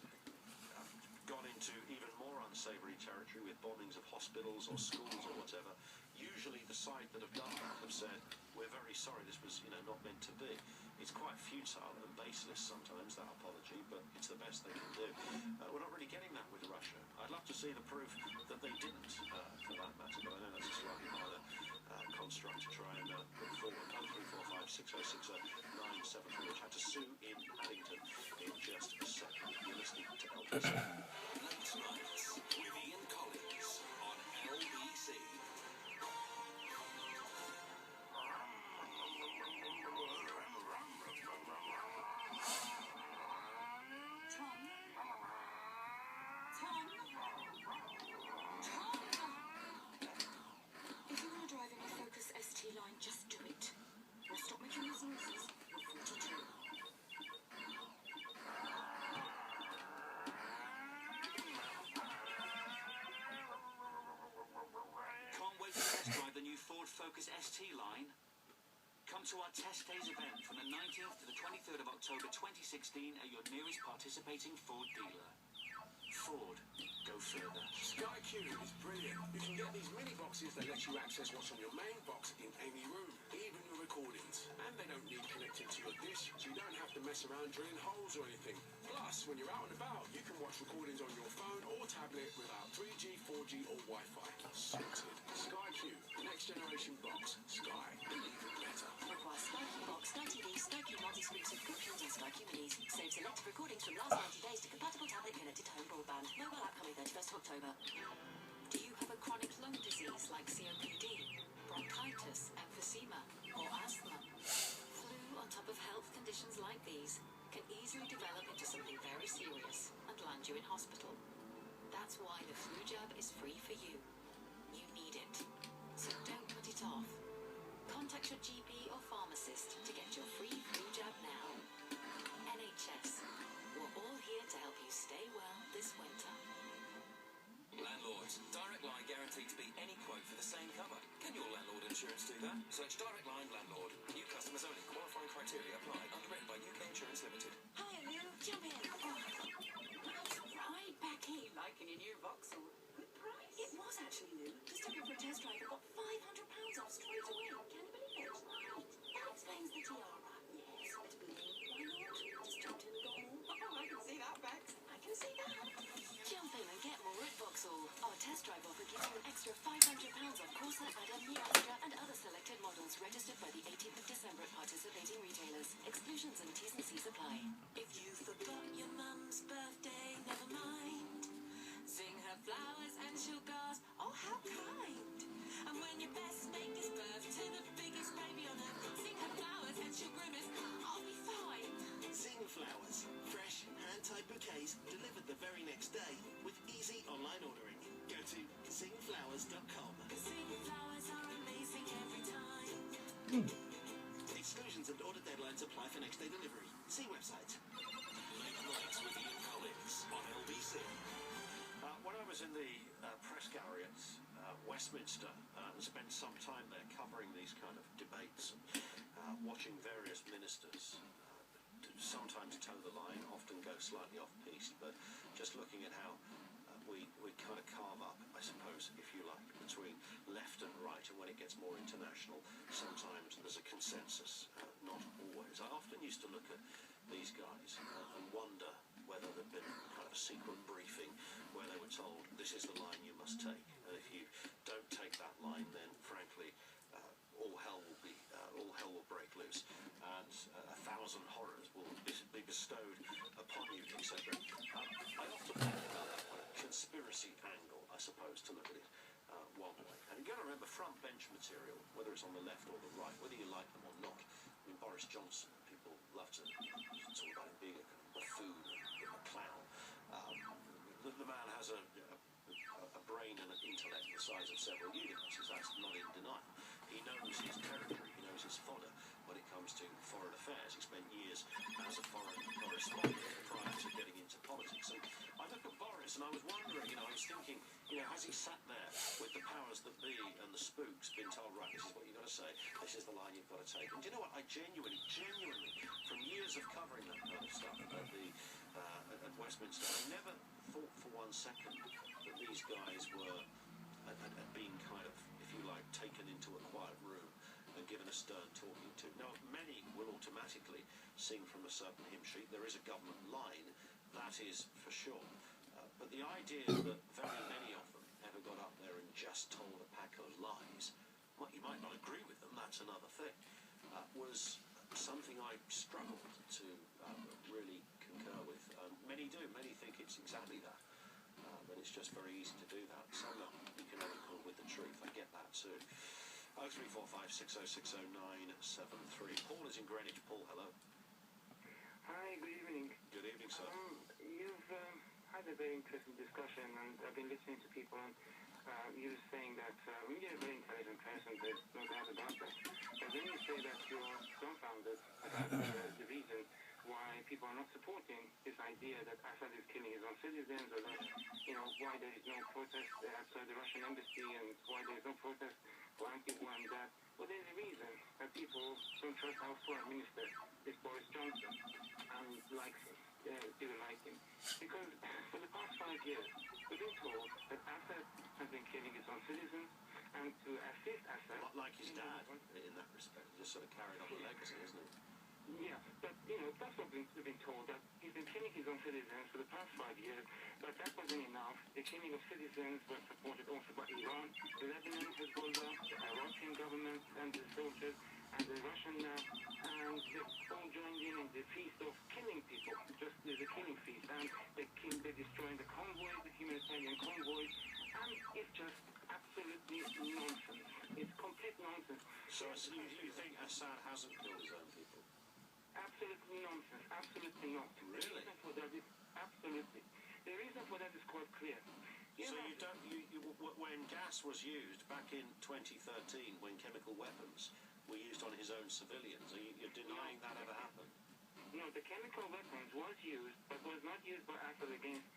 gone into even more unsavoury territory with bombings of hospitals or schools or whatever. Usually the side that have done that have said, we're very sorry, this was not meant to be. It's quite futile and baseless sometimes, that apology, but it's the best they can do. We're not really getting that with Russia. I'd love to see the proof that they didn't, for that matter, but I know that's a slightly harder construct to try and put forward. 0345 6060973, which had to sue in Paddington in just a second. You're listening to LBC. Late Nights with Ian Collins on LBC. If you want to drive in a Focus ST line, just do it. Now stop making these noises. You're 42. Can't wait to test drive the new Ford Focus ST line? Come to our test days event from the 19th to the 23rd of October 2016 at your nearest participating Ford dealer. Ford, go further. SkyQ is brilliant. You can get these mini boxes that let you access what's on your main box in any room, even your recordings. And they don't need connecting to your dish, so you don't have to mess around drilling holes or anything. Plus, when you're out and about, you can watch recordings on your phone or tablet without 3G, 4G or Wi-Fi. Sorted. SkyQ, the next generation box. Sky, even better. Requires SkyQ Box, Sky TV, SkyQ multi-screen subscriptions and SkyQ Minis. Save selected recordings from last 90 days to compatible tablet connected to home broadband. Mobile app coming 31st of October. Do you have a chronic lung disease like COPD, bronchitis, emphysema, or asthma? Flu on top flare-up of health conditions like these can easily develop into something very serious and land you in hospital. That's why the flu jab is free for you. You need it, so don't put it off. Contact your GP or pharmacist to get your free flu jab now. NHS, we're all here to help you stay well this winter. Landlords, Direct Line guaranteed to beat any quote for the same cover. Can your landlord insurance do that? Search Direct Line Landlord. New customers only. Qualifying criteria apply. Underwritten by UK Insurance Limited. Hi, Lou. Jump in. Right back in. Liking your new Vauxhall. Good price. It was actually, Lou. Just took it for a test drive and got £500 off straight away. Can you believe it? That explains the tiara. Yes, better believe. Why not? Just jumped in and got more. Oh, I can see that, Bex. I can see that. Jump in and get more at Vauxhall. Our test drive offer gives you an extra £500 off Corsa, Adam, New Astra and other selected models registered by the 18th of December at participating retailers. Exclusions and T's and C's apply. If you forgot your mum's birthday, never mind. Sing her flowers and she'll gasp, oh how kind. And when your best mate gives birth to the biggest baby on earth, sing her flowers and she'll grimace, I'll be fine. Sing Flowers. Fresh, hand-tied bouquets delivered the very next day with easy online ordering. Go to singflowers.com. Sing flowers are amazing every time. Exclusions and order deadlines apply for next day delivery. See website. Late nights with Ian Collins on LBC. When I was in the press gallery at Westminster and spent some time there covering these kind of debates, watching various ministers sometimes toe the line, often go slightly off-piste, but just looking at how we kind of carve up, I suppose, if you like, between left and right, and when it gets more international, sometimes there's a consensus, not always. I often used to look at these guys and wonder whether there'd been kind of a secret briefing where they were told, this is the line you must take, and if you don't take that line, then frankly, all hell will break loose, and 1,000 horrors will be bestowed upon you, etc. I often think about that kind of conspiracy angle, I suppose, to look at it one way. And you've got to remember, front bench material, whether it's on the left or the right, whether you like them or not. I mean, Boris Johnson, people love to talk about him being a buffoon, a clown. The man has a brain and an intellect the size of several universes. That's not in denial. He knows his territory, he knows his fodder when it comes to foreign affairs. He spent years as a foreign correspondent prior to getting into politics. And I look at Boris and I was wondering, I was thinking, has he sat there with the powers that be and the spooks been told, right, this is what you've got to say, this is the line you've got to take. And do you know what? I genuinely, from years of covering that kind of stuff at Westminster, I never thought for 1 second that these guys were being kind of, if you like, taken into a quiet room and given a stern talking to. Now, many will automatically sing from a certain hymn sheet. There is a government line, that is for sure. But the idea that very many of them ever got up there and just told a pack of lies, well, you might not agree with them, that's another thing, was something I struggled to really concur with. Many do. Many think it's exactly that. But it's just very easy to do that. Some you can only call with the truth. I get that too. 0345 6060 973. Paul is in Greenwich. Paul, hello. Hi, good evening. Good evening, sir. You've had a very interesting discussion, and I've been listening to people, and you're saying that when you're a very intelligent person, there's no doubt about that. But then you say that you're dumbfounded about the reason why people are not supporting this idea that Assad is killing his own citizens, or that, why there is no protest outside the Russian embassy, and why there is no protest for Antigua and that. Well, there's a reason that people don't trust our foreign minister, is Boris Johnson, and likes him, didn't like him. Because for the past 5 years, we've been told that Assad has been killing his own citizens, and to assist Assad... Like his dad, in that respect. He just sort of carried on the legacy, isn't he? Yeah, but, that's what we've been told, that he's been killing his own citizens for the past 5 years, but that wasn't enough. The killing of citizens was supported also by Iran, Lebanon, Hezbollah, the Iraqi government, and the soldiers, and the Russian, and they all joined in the feast of killing people, just as a killing feast, and they're destroying the convoys, the humanitarian convoys, and it's just absolutely nonsense. It's complete nonsense. So you think Assad hasn't killed his own people? absolutely nonsense. Absolutely not. Really? The reason for that is absolutely. The reason for that is quite clear. So you don't, when gas was used back in 2013, when chemical weapons were used on his own civilians, you're denying that ever happened? No, the chemical weapons was used, but was not used by Assad against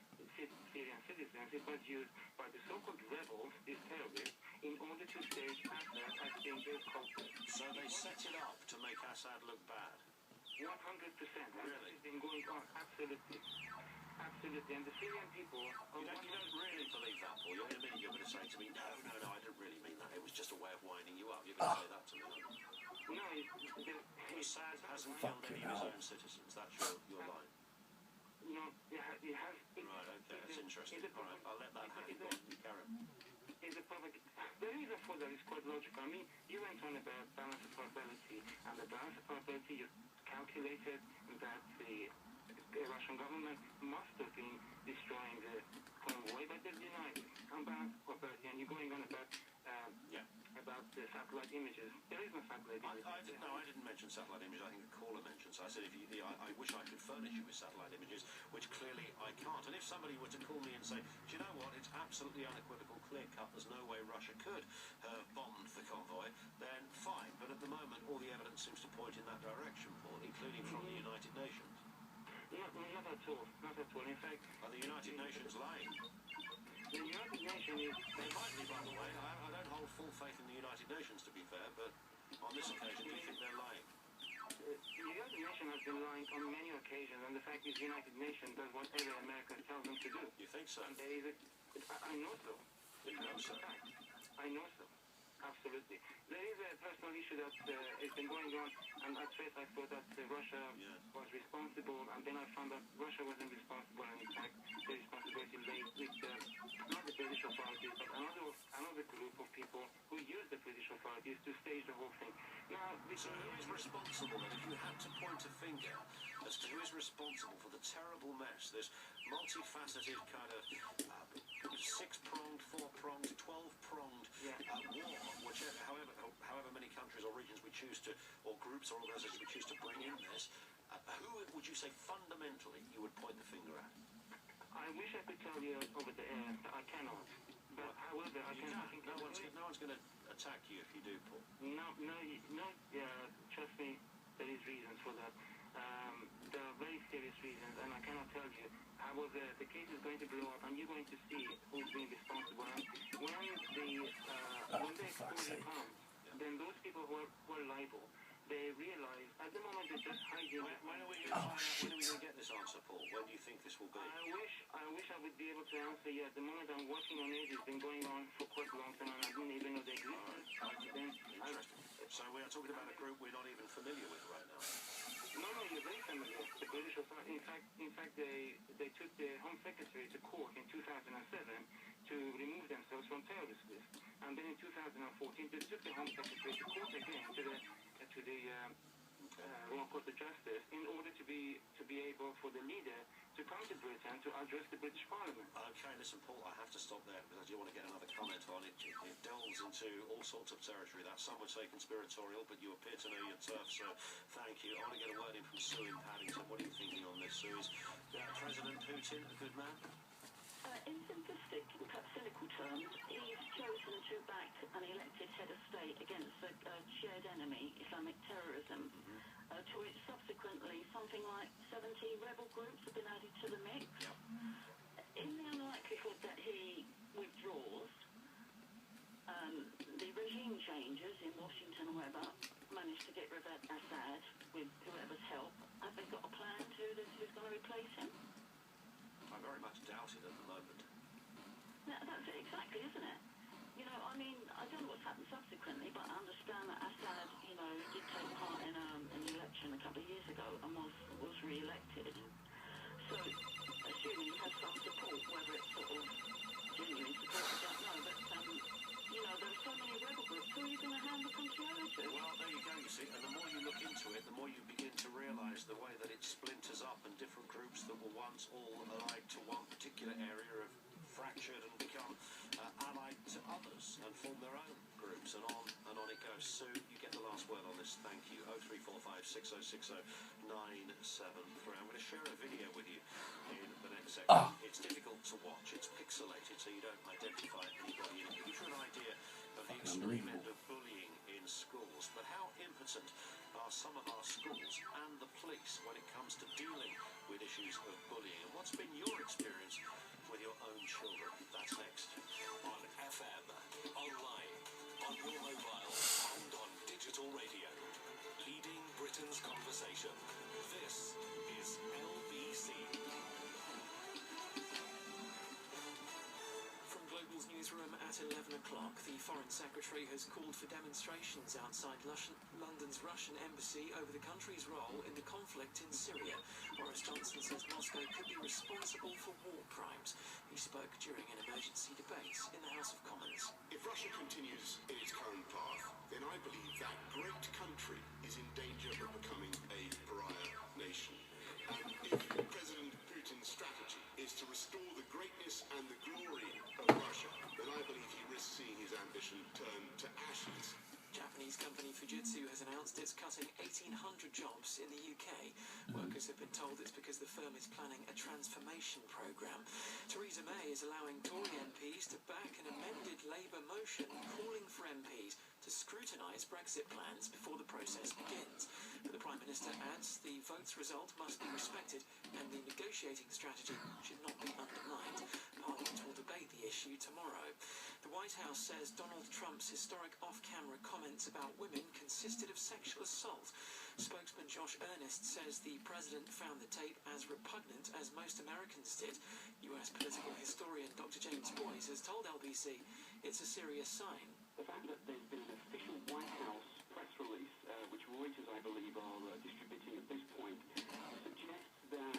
Syrian citizens. It was used by the so-called rebels, these terrorists, in order to stage Assad as being their culprit. So they set it up to make Assad look bad? 100%. Really? It's been going on, absolutely. Absolutely. And the Syrian people... You don't really believe that, Paul. In a minute you're going to say to me, no, I didn't really mean that. It was just a way of winding you up. You're going to say that to me. No, Assad hasn't killed any of his own citizens. That's your line. No, it has... Right, okay, that's interesting. All right, I'll let that hang on. You carry on. The reason for that is quite logical. I mean, you went on about balance of probability, and the balance of probability, you calculated that the Russian government must have been destroying the convoy, but they denied it. On balance of probability, and you're going on about the satellite images. There is no satellite images. No, I didn't mention satellite images. I think the caller mentioned. So I said, I wish I could furnish you with satellite images, which clearly I can't. And if somebody were to call me and say, do you know what, it's absolutely unequivocal, clear-cut, there's no way Russia could have bombed the convoy, then fine. But at the moment, all the evidence seems to point in that direction, Paul, including from the United Nations. Not at all. Not at all. In fact... Are the United Nations lying? The United Nations is... They might be, by the way. I don't hold full faith in the United Nations, to be fair, but on this occasion, do you think they're lying? The United Nations has been lying on many occasions, and the fact is the United Nations does whatever America tells them to do. You think so? And there is I know so. You know so? I know so. Absolutely. There is a personal issue that has been going on, and at first I thought that Russia was responsible, and then I found that Russia wasn't responsible, and in fact the responsibility lay with not the British authorities, but another group of people who used the British authorities to stage the whole thing. Now, so who is responsible, then, if you had to point a finger as to who is responsible for the terrible mess, this multifaceted kind of six-pronged, four-pronged, 12-pronged war, whichever, however many countries or regions we choose to, or groups or organizations we choose to bring in this, who would you say fundamentally you would point the finger at? I wish I could tell you over the air, but I cannot. But however, I can think no one's going to attack you if you do, Paul. No, trust me, there is reasons for that. There are very serious reasons, and I cannot tell you. However, the case is going to blow up, and you're going to see who's being responsible. And when the exposure comes, then those people who are liable, they realize at the moment they're just hiding. When are we going to find out? When are we going to get this answer, Paul? When do you think this will be? I wish I would be able to answer. At the moment I'm working on it. It's been going on for quite a long time, and I didn't even know they existed. Interesting. So we are talking about a group we're not even familiar with right now. No, you're very familiar. The British authorities, in fact, they took the Home Secretary to court in 2007 to remove themselves from terrorist list. And then in 2014, they took the Home Secretary to court again, to the Royal Court of Justice, in order to be able for the leader to come to Britain to address the British Parliament. Okay, listen, Paul, I have to stop there because I do want to get another comment on it. It delves into all sorts of territory that some would say conspiratorial, but you appear to know your turf, so thank you. I want to get a word in from Sue in Paddington. What are you thinking on this, Sue? Is President Putin a good man? In simplistic, perhaps cynical terms, he's chosen to back an elected head of state against a shared enemy, Islamic terrorism, to which subsequently something like 70 rebel groups have been added to the mix. In the unlikelihood that he withdraws, the regime changes in Washington or wherever manage to get rid of Assad with whoever's help. Have they got a plan to who's going to replace him? I very much doubt it at the moment. That's it exactly, isn't it? You know, I mean, I don't know what's happened subsequently, but I understand that Assad, you know, did take part in an election a couple of years ago and was re-elected. So, assuming he has some support, whether it's sort of genuine support, I don't know, but, you know, there are so many rebel groups, who are you going to hand the country over to? Well, there you go, you see, and the more you look into it, the more you begin to realise the way that it splinters up and different groups that were once all allied to one particular area have fractured and become allied to others and form their own groups, and on it goes. Sue, you get the last last word on this, thank you. 03456060973. I'm going to share a video with you in the next second. It's difficult to watch, it's pixelated, so you don't identify anybody. It gives you an idea of the extreme end of bullying in schools. But how impotent are some of our schools and the police when it comes to dealing with issues of bullying? And what's been your experience with your own children? That's next. On FM, online, on your mobile, and on digital radio. Leading Britain's conversation. This is LBC. From Global's newsroom at 11 o'clock, the Foreign Secretary has called for demonstrations outside London's Russian embassy over the country's role in the conflict in Syria. Boris Johnson says Moscow could be responsible for war crimes. He spoke during an emergency debate in the House of Commons. If Russia continues in its current path, then I believe that great country is in danger of becoming a pariah nation. And if President Putin's strategy is to restore the greatness and the glory of Russia, then I believe he risks seeing his ambition turn to ashes. Japanese company Fujitsu has announced it's cutting 1,800 jobs in the UK. Workers have been told it's because the firm is planning a transformation programme. Theresa May is allowing Tory MPs to back an amended Labour motion calling for MPs to scrutinise Brexit plans before the process begins. But the Prime Minister adds the vote's result must be respected and the negotiating strategy should not be undermined. Parliament will debate the issue tomorrow. The White House says Donald Trump's historic off-camera comments about women consisted of sexual assault. Spokesman Josh Earnest says the president found the tape as repugnant as most Americans did. US political historian Dr. James Boyce has told LBC it's a serious sign. The fact that there's been an official White House press release, which Reuters, I believe, are distributing at this point, suggests that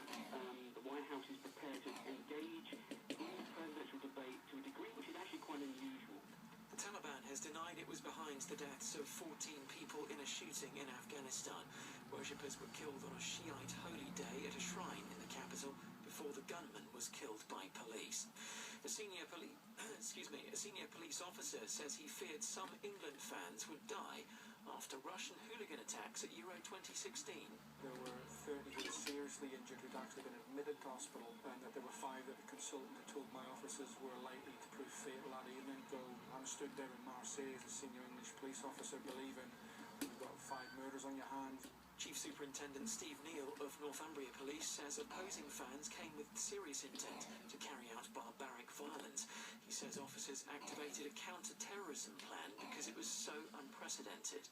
the White House is prepared to engage in the presidential debate to a degree which is actually quite unusual. The Taliban has denied it was behind the deaths of 14 people in a shooting in Afghanistan. Worshippers were killed on a Shiite holy day at a shrine in the capital before the gunman was killed by police. A senior police officer says he feared some England fans would die after Russian hooligan attacks at Euro 2016. There were 30 who were seriously injured who'd actually been admitted to hospital, and that there were 5 that the consultant had told my officers were likely to prove fatal that evening. Though I'm stood there in Marseille as a senior English police officer believing you've got 5 murders on your hands. Chief Superintendent Steve Neal of Northumbria Police says opposing fans came with serious intent to carry out barbaric violence. He says officers activated a counter-terrorism plan because it was so unprecedented.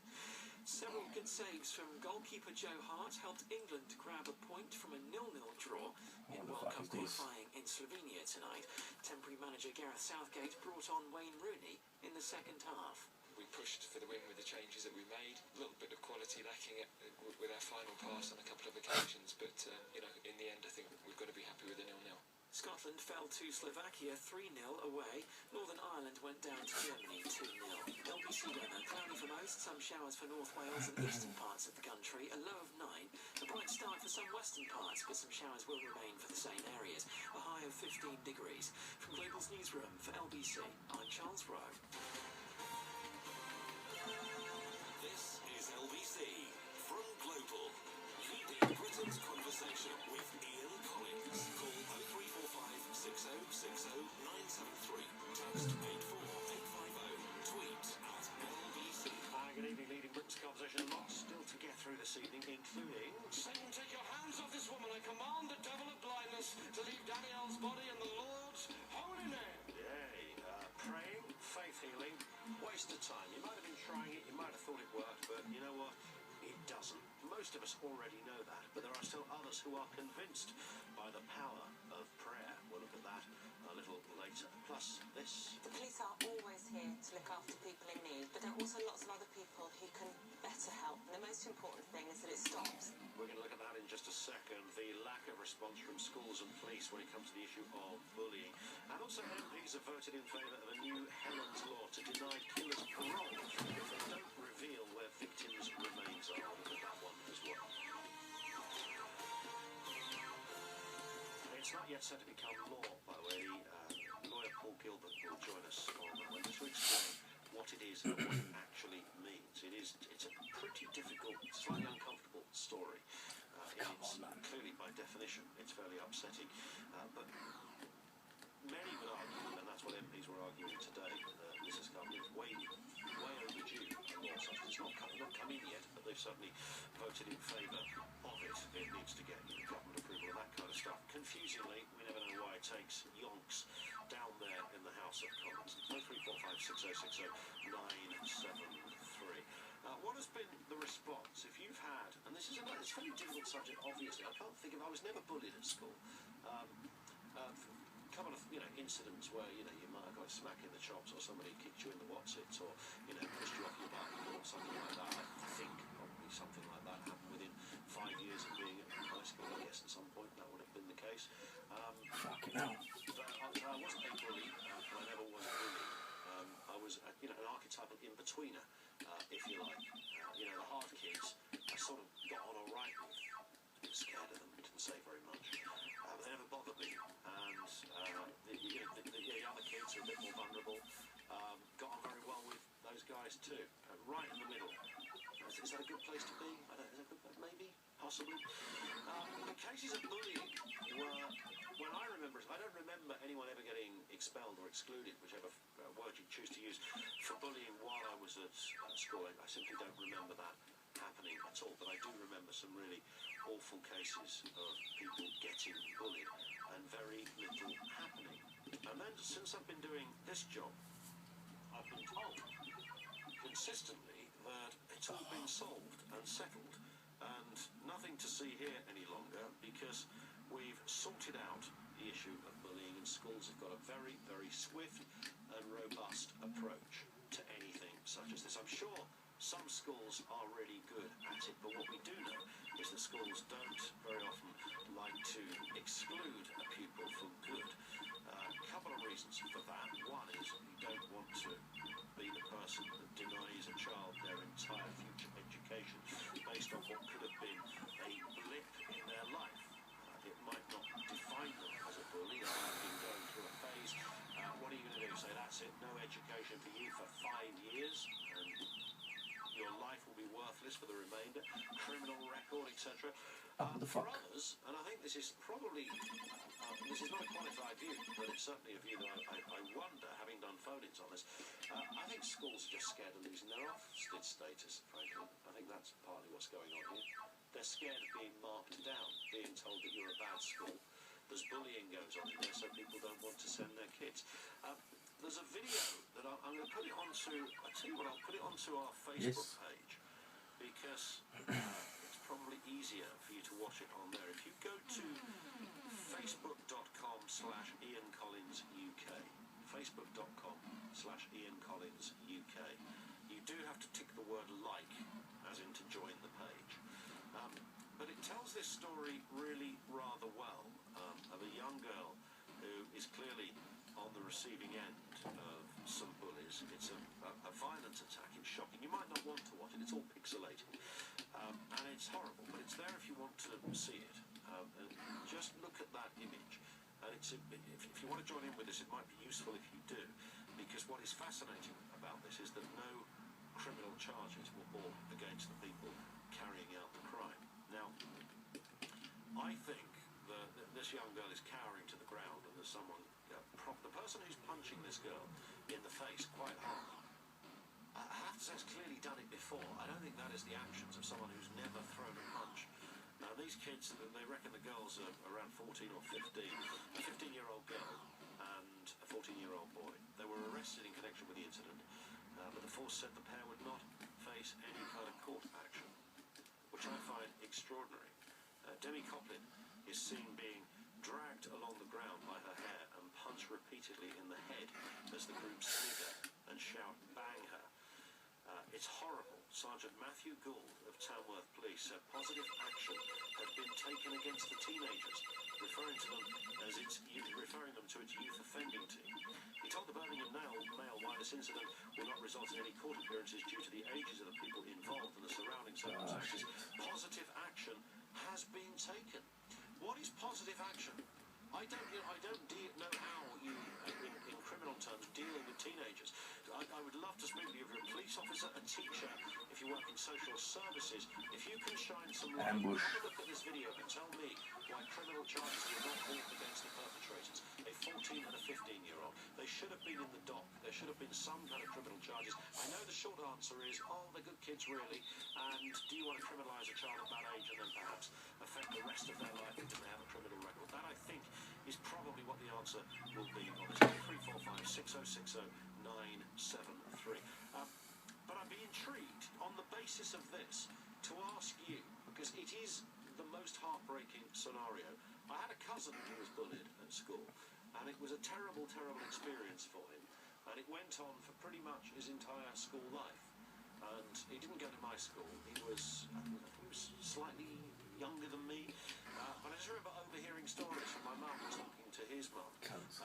Several good saves from goalkeeper H.A.R.P helped England grab a point from a 0-0 draw in World Cup qualifying in Slovenia tonight. Temporary manager Gareth Southgate brought on Wayne Rooney in the second half. We pushed for the win with the changes that we made. A little bit of quality lacking with our final pass on a couple of occasions, but in the end I think we've got to be happy with a 0-0. Scotland fell to Slovakia 3-0 away. Northern Ireland went down to Germany 2-0. LBC weather, cloudy for most, some showers for North Wales and eastern parts of the country, a low of 9. A bright start for some western parts, but some showers will remain for the same areas. A high of 15 degrees. From Global's newsroom for LBC, I'm Charles Rowe. This is LBC from Global, leading Britain's conversation with Ian Collins. Call 0345 6060 973. Text 84850. Tweet at LBC. Good evening, leading Britain's conversation. Lots still to get through this evening, including Satan, take your hands off this woman. I command the devil of blindness to leave Danielle's body in the Lord's holy name. Yay, praying, faith healing, waste of time. You might have been trying it, you might have thought it worked, but you know what? It doesn't. Most of us already know that, but there are still others who are convinced by the power of prayer. We'll look at that a little later. Plus, this. The police are always here to look after people in need, but there are also lots of other people who can better help. And the most important thing is that it stops. We're going to look at that in just a second. The lack of response from schools and police when it comes to the issue of bullying. And also MPs have voted in favour of a new Helen's Law to deny killers parole if they don't reveal where victims' remains are. We'll look at that one as well. It's not yet set to become law, by the way. Lawyer Paul Gilbert will join us on that one to explain what what it is and what it actually means. It's a pretty difficult, slightly uncomfortable story. It's clearly, by definition, it's fairly upsetting. But many would argue, and that's what MPs were arguing today, this has come way overdue. Law such as it's not come in yet, but they've certainly voted in favour of it. It needs to get government approval and that kind of stuff. Confusingly, we never know why it takes yonks down there in the House of Commons. 03456060973. What has been the response? If you've had, and this is it's a very difficult subject, obviously. I can't think of, I was never bullied at school. Couple of incidents where you might have got a smack in the chops, or somebody kicked you in the whatsits, or pushed you off your bike, or something like that. I think probably something like that happened within 5 years of being at high school. I guess at some point that would have been the case. Fucking hell. I wasn't a bully, but I never was bullied. I was an archetypal in-betweener, if you like. The hard kids I sort of got on all right with. I was scared of them, didn't say very much. But they never bothered me. And the other kids were a bit more vulnerable. Got on very well with those guys too. Right in the middle. Is that a good place to be? Maybe, possibly. The cases of bullying were, when I remember it, I don't remember anyone ever getting expelled or excluded, whichever word you choose to use, for bullying while I was at school. I simply don't remember that happening at all, but I do remember some really awful cases of people getting bullied and very little happening. And then since I've been doing this job, I've been told consistently that it's all been solved and settled and nothing to see here any longer, because we've sorted out the issue of bullying, and schools have got a very, very swift and robust approach to anything such as this. I'm sure some schools are really good at it, but what we do know is that schools don't very often like to exclude a pupil for good. A couple of reasons for that. One is you don't want to be the person that denies a child their entire future education based on what could have been a blip in their life. It might not define them as a bully. They might have been going through a phase. What are you going to do? Say, that's it, no education for you for 5 years, and your life will be worthless for the remainder, criminal record, etc. For others, and I think this is probably, this is not a qualified view, but it's certainly a view that I wonder, having done phone-ins on this, I think schools are just scared of losing their Ofsted status, frankly. I think that's partly what's going on here. They're scared of being marked down, being told that you're a bad school. There's bullying goes on in there, so people don't want to send their kids. There's a video that I'm going to put it onto, I tell you what, I'll put it onto our Facebook page, because it's probably easier for you to watch it on there. If you go to facebook.com/Ian Collins UK, facebook.com/Ian Collins UK, you do have to tick the word like, as in to join the page. But it tells this story really rather well, of a young girl who is clearly on the receiving end of some bullies. It's a violent attack. It's shocking. You might not want to watch it. It's all pixelated. And it's horrible, but it's there if you want to see it. And just look at that image. And if you want to join in with this, it might be useful if you do, because what is fascinating about this is that no criminal charges were brought against the people carrying out the crime. Now, I think that this young girl is cowering to the ground, and there's someone, the person who's punching this girl in the face quite hard, I have to say, has clearly done it before. I don't think that is the actions of someone who's never thrown a punch. Now, these kids, they reckon the girls are around 14 or 15. A 15-year-old girl and a 14-year-old boy. They were arrested in connection with the incident, but the force said the pair would not face any kind of court action, which I find extraordinary. Demi Coplin is seen being dragged along the ground by her hair and punched repeatedly in the head as the group snigger and shout, "Bang her." It's horrible. Sergeant Matthew Gould of Tamworth Police said positive action had been taken against the teenagers, referring them to its youth offending team. He told the Birmingham Mail why this incident will not result in any court appearances due to the ages of the people involved and the surrounding circumstances. Positive action has been taken. What is positive action? I don't know how you, in criminal terms, deal with teenagers. I would love to speak to you police officer, a teacher, if you work in social services, if you can shine some light, Ambush. have a look at this video and tell me why criminal charges were not brought against the perpetrators, a 14 and a 15-year-old. They should have been in the dock. There should have been some kind of criminal charges. I know the short answer is, oh, they're good kids, really, and do you want to criminalise a child at that age and then perhaps affect the rest of their life because they have a criminal record? That, I think, is probably what the answer will be on this. 345 6060 973. But I'd be intrigued, on the basis of this, to ask you, because it is the most heartbreaking scenario. I had a cousin who was bullied at school, and it was a terrible, terrible experience for him. And it went on for pretty much his entire school life. And he didn't go to my school. He was slightly younger than me. But I just remember overhearing stories from my mum talking to his mum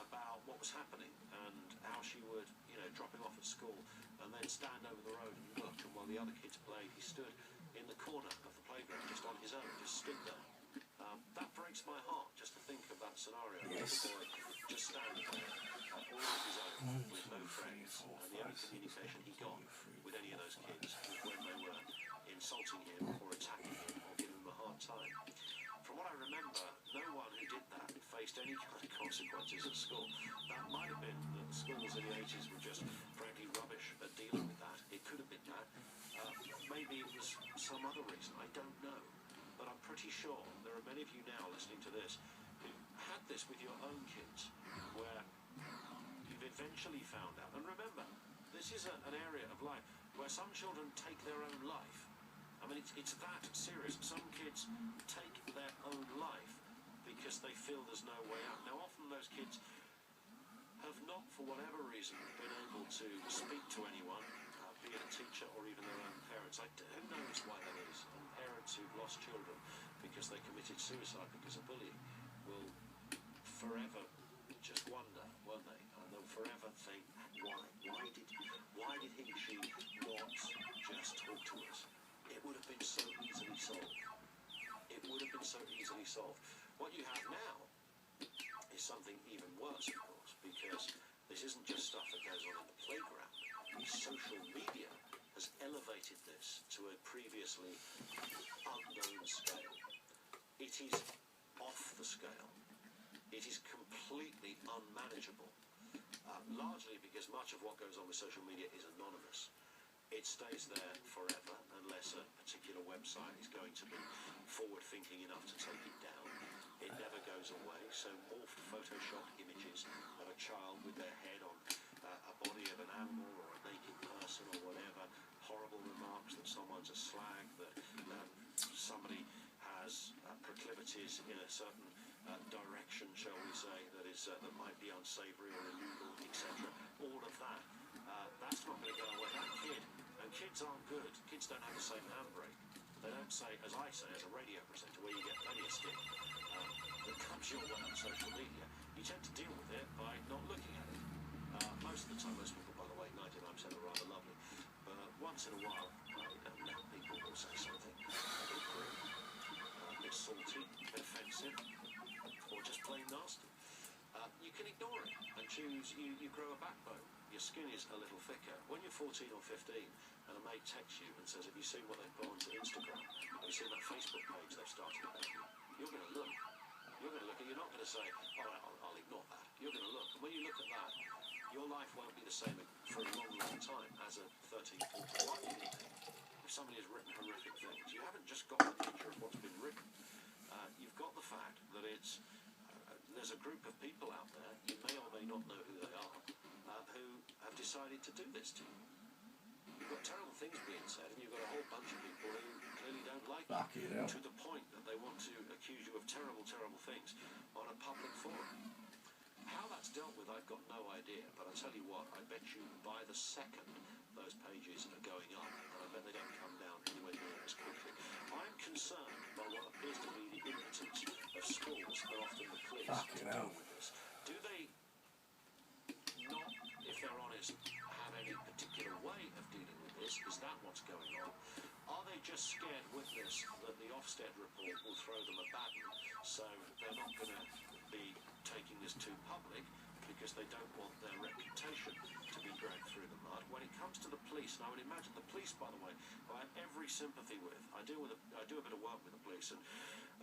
about what was happening and how she would, you know, drop him off at school and then stand over the road and look. And while the other kids played, he stood in the corner of the playground just on his own, just stood there. That breaks my heart just to think of that scenario. Yes. A little boy just standing there all on his own with no friends. And the only communication he got with any of those kids was when they were insulting him or attacking him or giving him a hard time. From what I remember, no one who did that faced any kind of consequences at school. That might have been that the schools in the 80s were just frankly rubbish at dealing with that. It could have been that. Maybe it was some other reason. I don't know. But I'm pretty sure there are many of you now listening to this who had this with your own kids, where you've eventually found out. And remember, this is an area of life where some children take their own life. I mean, it's that serious. Some kids take their own life because they feel there's no way out. Now, often those kids have not, for whatever reason, been able to speak to anyone, be it a teacher or even their own parents. Who knows why that is? And parents who've lost children because they committed suicide because of bullying will forever just wonder, won't they? And they'll forever think, why did he, she not just talk to us? It would have been so easily solved. It would have been so easily solved. What you have now is something even worse, of course, because this isn't just stuff that goes on in the playground. Social media has elevated this to a previously unknown scale. It is off the scale. It is completely unmanageable, largely because much of what goes on with social media is anonymous. It stays there forever unless a particular website is going to be forward-thinking enough to take it down. It never goes away, so morphed photoshopped images of a child with their head on a body of an animal or a naked person or whatever, horrible remarks that someone's a slag, that somebody has proclivities in a certain direction, shall we say, that might be unsavoury or illegal, etc. All of that, that's not going to go away. That kid, and kids aren't good. Kids don't have the same handbrake. They don't say, as I say, as a radio presenter, where you get plenty of stick that comes your way on social media. You tend to deal with it by not looking at it. Most of the time, most people, by the way, 99% are rather lovely. But once in a while, people will say something a bit rude, a bit salty, a bit offensive, or just plain nasty. You can ignore it and choose, you grow a backbone. Your skin is a little thicker. When you're 14 or 15 and a mate texts you and says, have you seen what they've put onto Instagram? Have you seen that Facebook page they've started about you? You're going to look. You're going to look and you're not going to say, all right, I'll ignore that. You're going to look. And when you look at that, your life won't be the same for a long, long time as a 13, 14, 15. If somebody has written horrific things, you haven't just got the picture of what's been written. You've got the fact that there's a group of people out there, you may or may not know who they are, who have decided to do this to you. You've got terrible things being said, and you've got a whole bunch of people who clearly don't like you, to the point that they want to accuse you of terrible, terrible things on a public forum. How that's dealt with, I've got no idea, but I tell you what, I bet you by the second those pages are going up, and I bet they don't come down anywhere near as quickly. I'm concerned by what appears to be the impotence of schools and often the police to deal with this. Do they not, if they're honest, have any particular way of dealing with this? Is that what's going on? Are they just scared witless that the Ofsted report will throw them a baton, so they're not going to be taking this too public because they don't want their reputation to be dragged through the mud. When it comes to the police, and I would imagine the police, by the way, I have every sympathy with. I do a bit of work with the police, and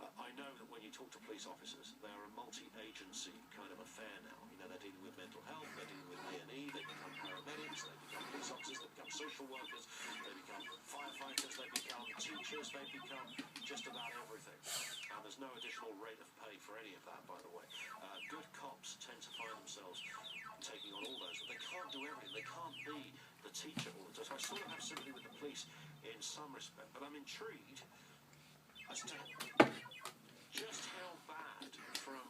I know that when you talk to police officers, they are a multi-agency kind of affair now. You know, they're dealing with mental health, they're dealing with A&E, they become paramedics, they become police officers, they become social workers, they become firefighters, they become teachers, they become just about everything. And there's no additional rate of pay for any of that, by the way. Good cops tend to find themselves taking on all those, but they can't do everything. They can't be the teacher all the time. So I sort of have sympathy with the police in some respect, but I'm intrigued as to just how bad, from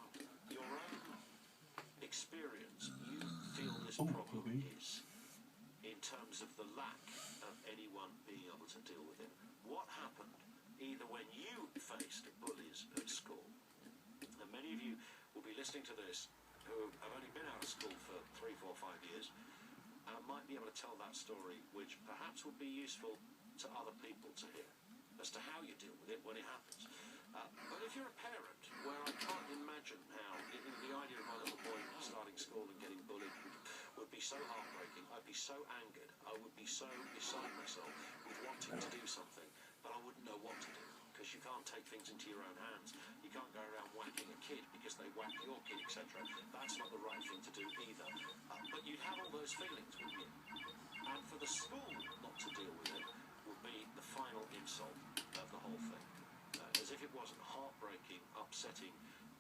your own experience, you feel this problem is in terms of the lack of anyone being able to deal with it. What happened either when you faced bullies at school, and many of you will be listening to this who have only been out of school for 3, 4, 5 years, and might be able to tell that story, which perhaps would be useful to other people to hear, as to how you deal with it when it happens. But if you're a parent, where I can't imagine how the idea of my little boy starting school and getting bullied would be so heartbreaking, I'd be so angered, I would be so beside myself with wanting to do something, but I wouldn't know what to do, because you can't take things into your own hands. You can't go around whacking a kid because they whack your kid, etc. That's not the right thing to do either. But you'd have all those feelings, wouldn't you? And for the school not to deal with it would be the final insult of the whole thing. As if it wasn't heartbreaking, upsetting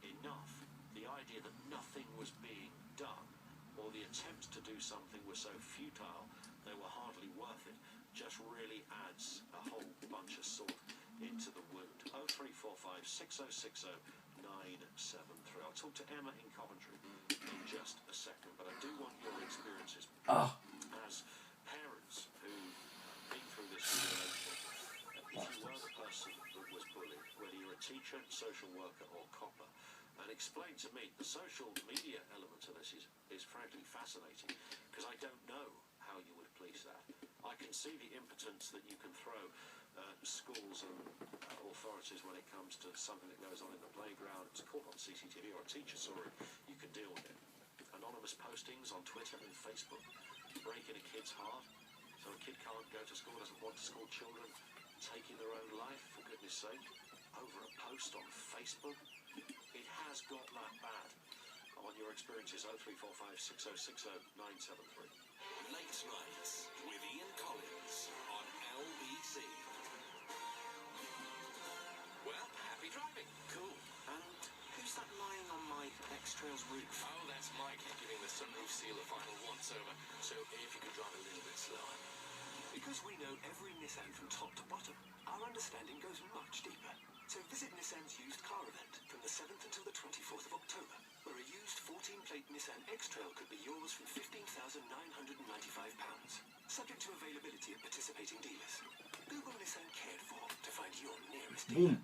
enough, the idea that nothing was being done, or the attempts to do something were so futile they were hardly worth it, just really adds a whole bunch of salt into the wound. 0345 6060 973. I'll talk to Emma in Coventry in just a second, but I do want your experiences as parents who've been through this relationship. If you were the person that was bullied, whether you're a teacher, social worker or copper, and explain to me, the social media element of this is frankly fascinating, because I don't know how you would police that. I can see the impotence that you can throw schools and authorities when it comes to something that goes on in the playground. It's caught on CCTV, or a teacher saw it, you can deal with it. Anonymous postings on Twitter and Facebook, breaking a kid's heart, so a kid can't go to school, doesn't want to school, children taking their own life, for goodness sake, over a post on Facebook. It has got that bad. I want your experiences. 0345 6060 973. Late Nights with Ian Collins on LBC. Well, happy driving. Cool. And who's that lying on my X-Trails roof? Oh, that's Mike giving the sunroof seal a final once-over. So if you could drive a little bit slower. Because we know every Nissan from top to bottom, our understanding goes much deeper. So visit Nissan's used car event from the 7th until the 24th of October, where a used 14-plate Nissan X-Trail could be yours from £15,995, subject to availability at participating dealers. Google Nissan cared for to find your nearest dealer.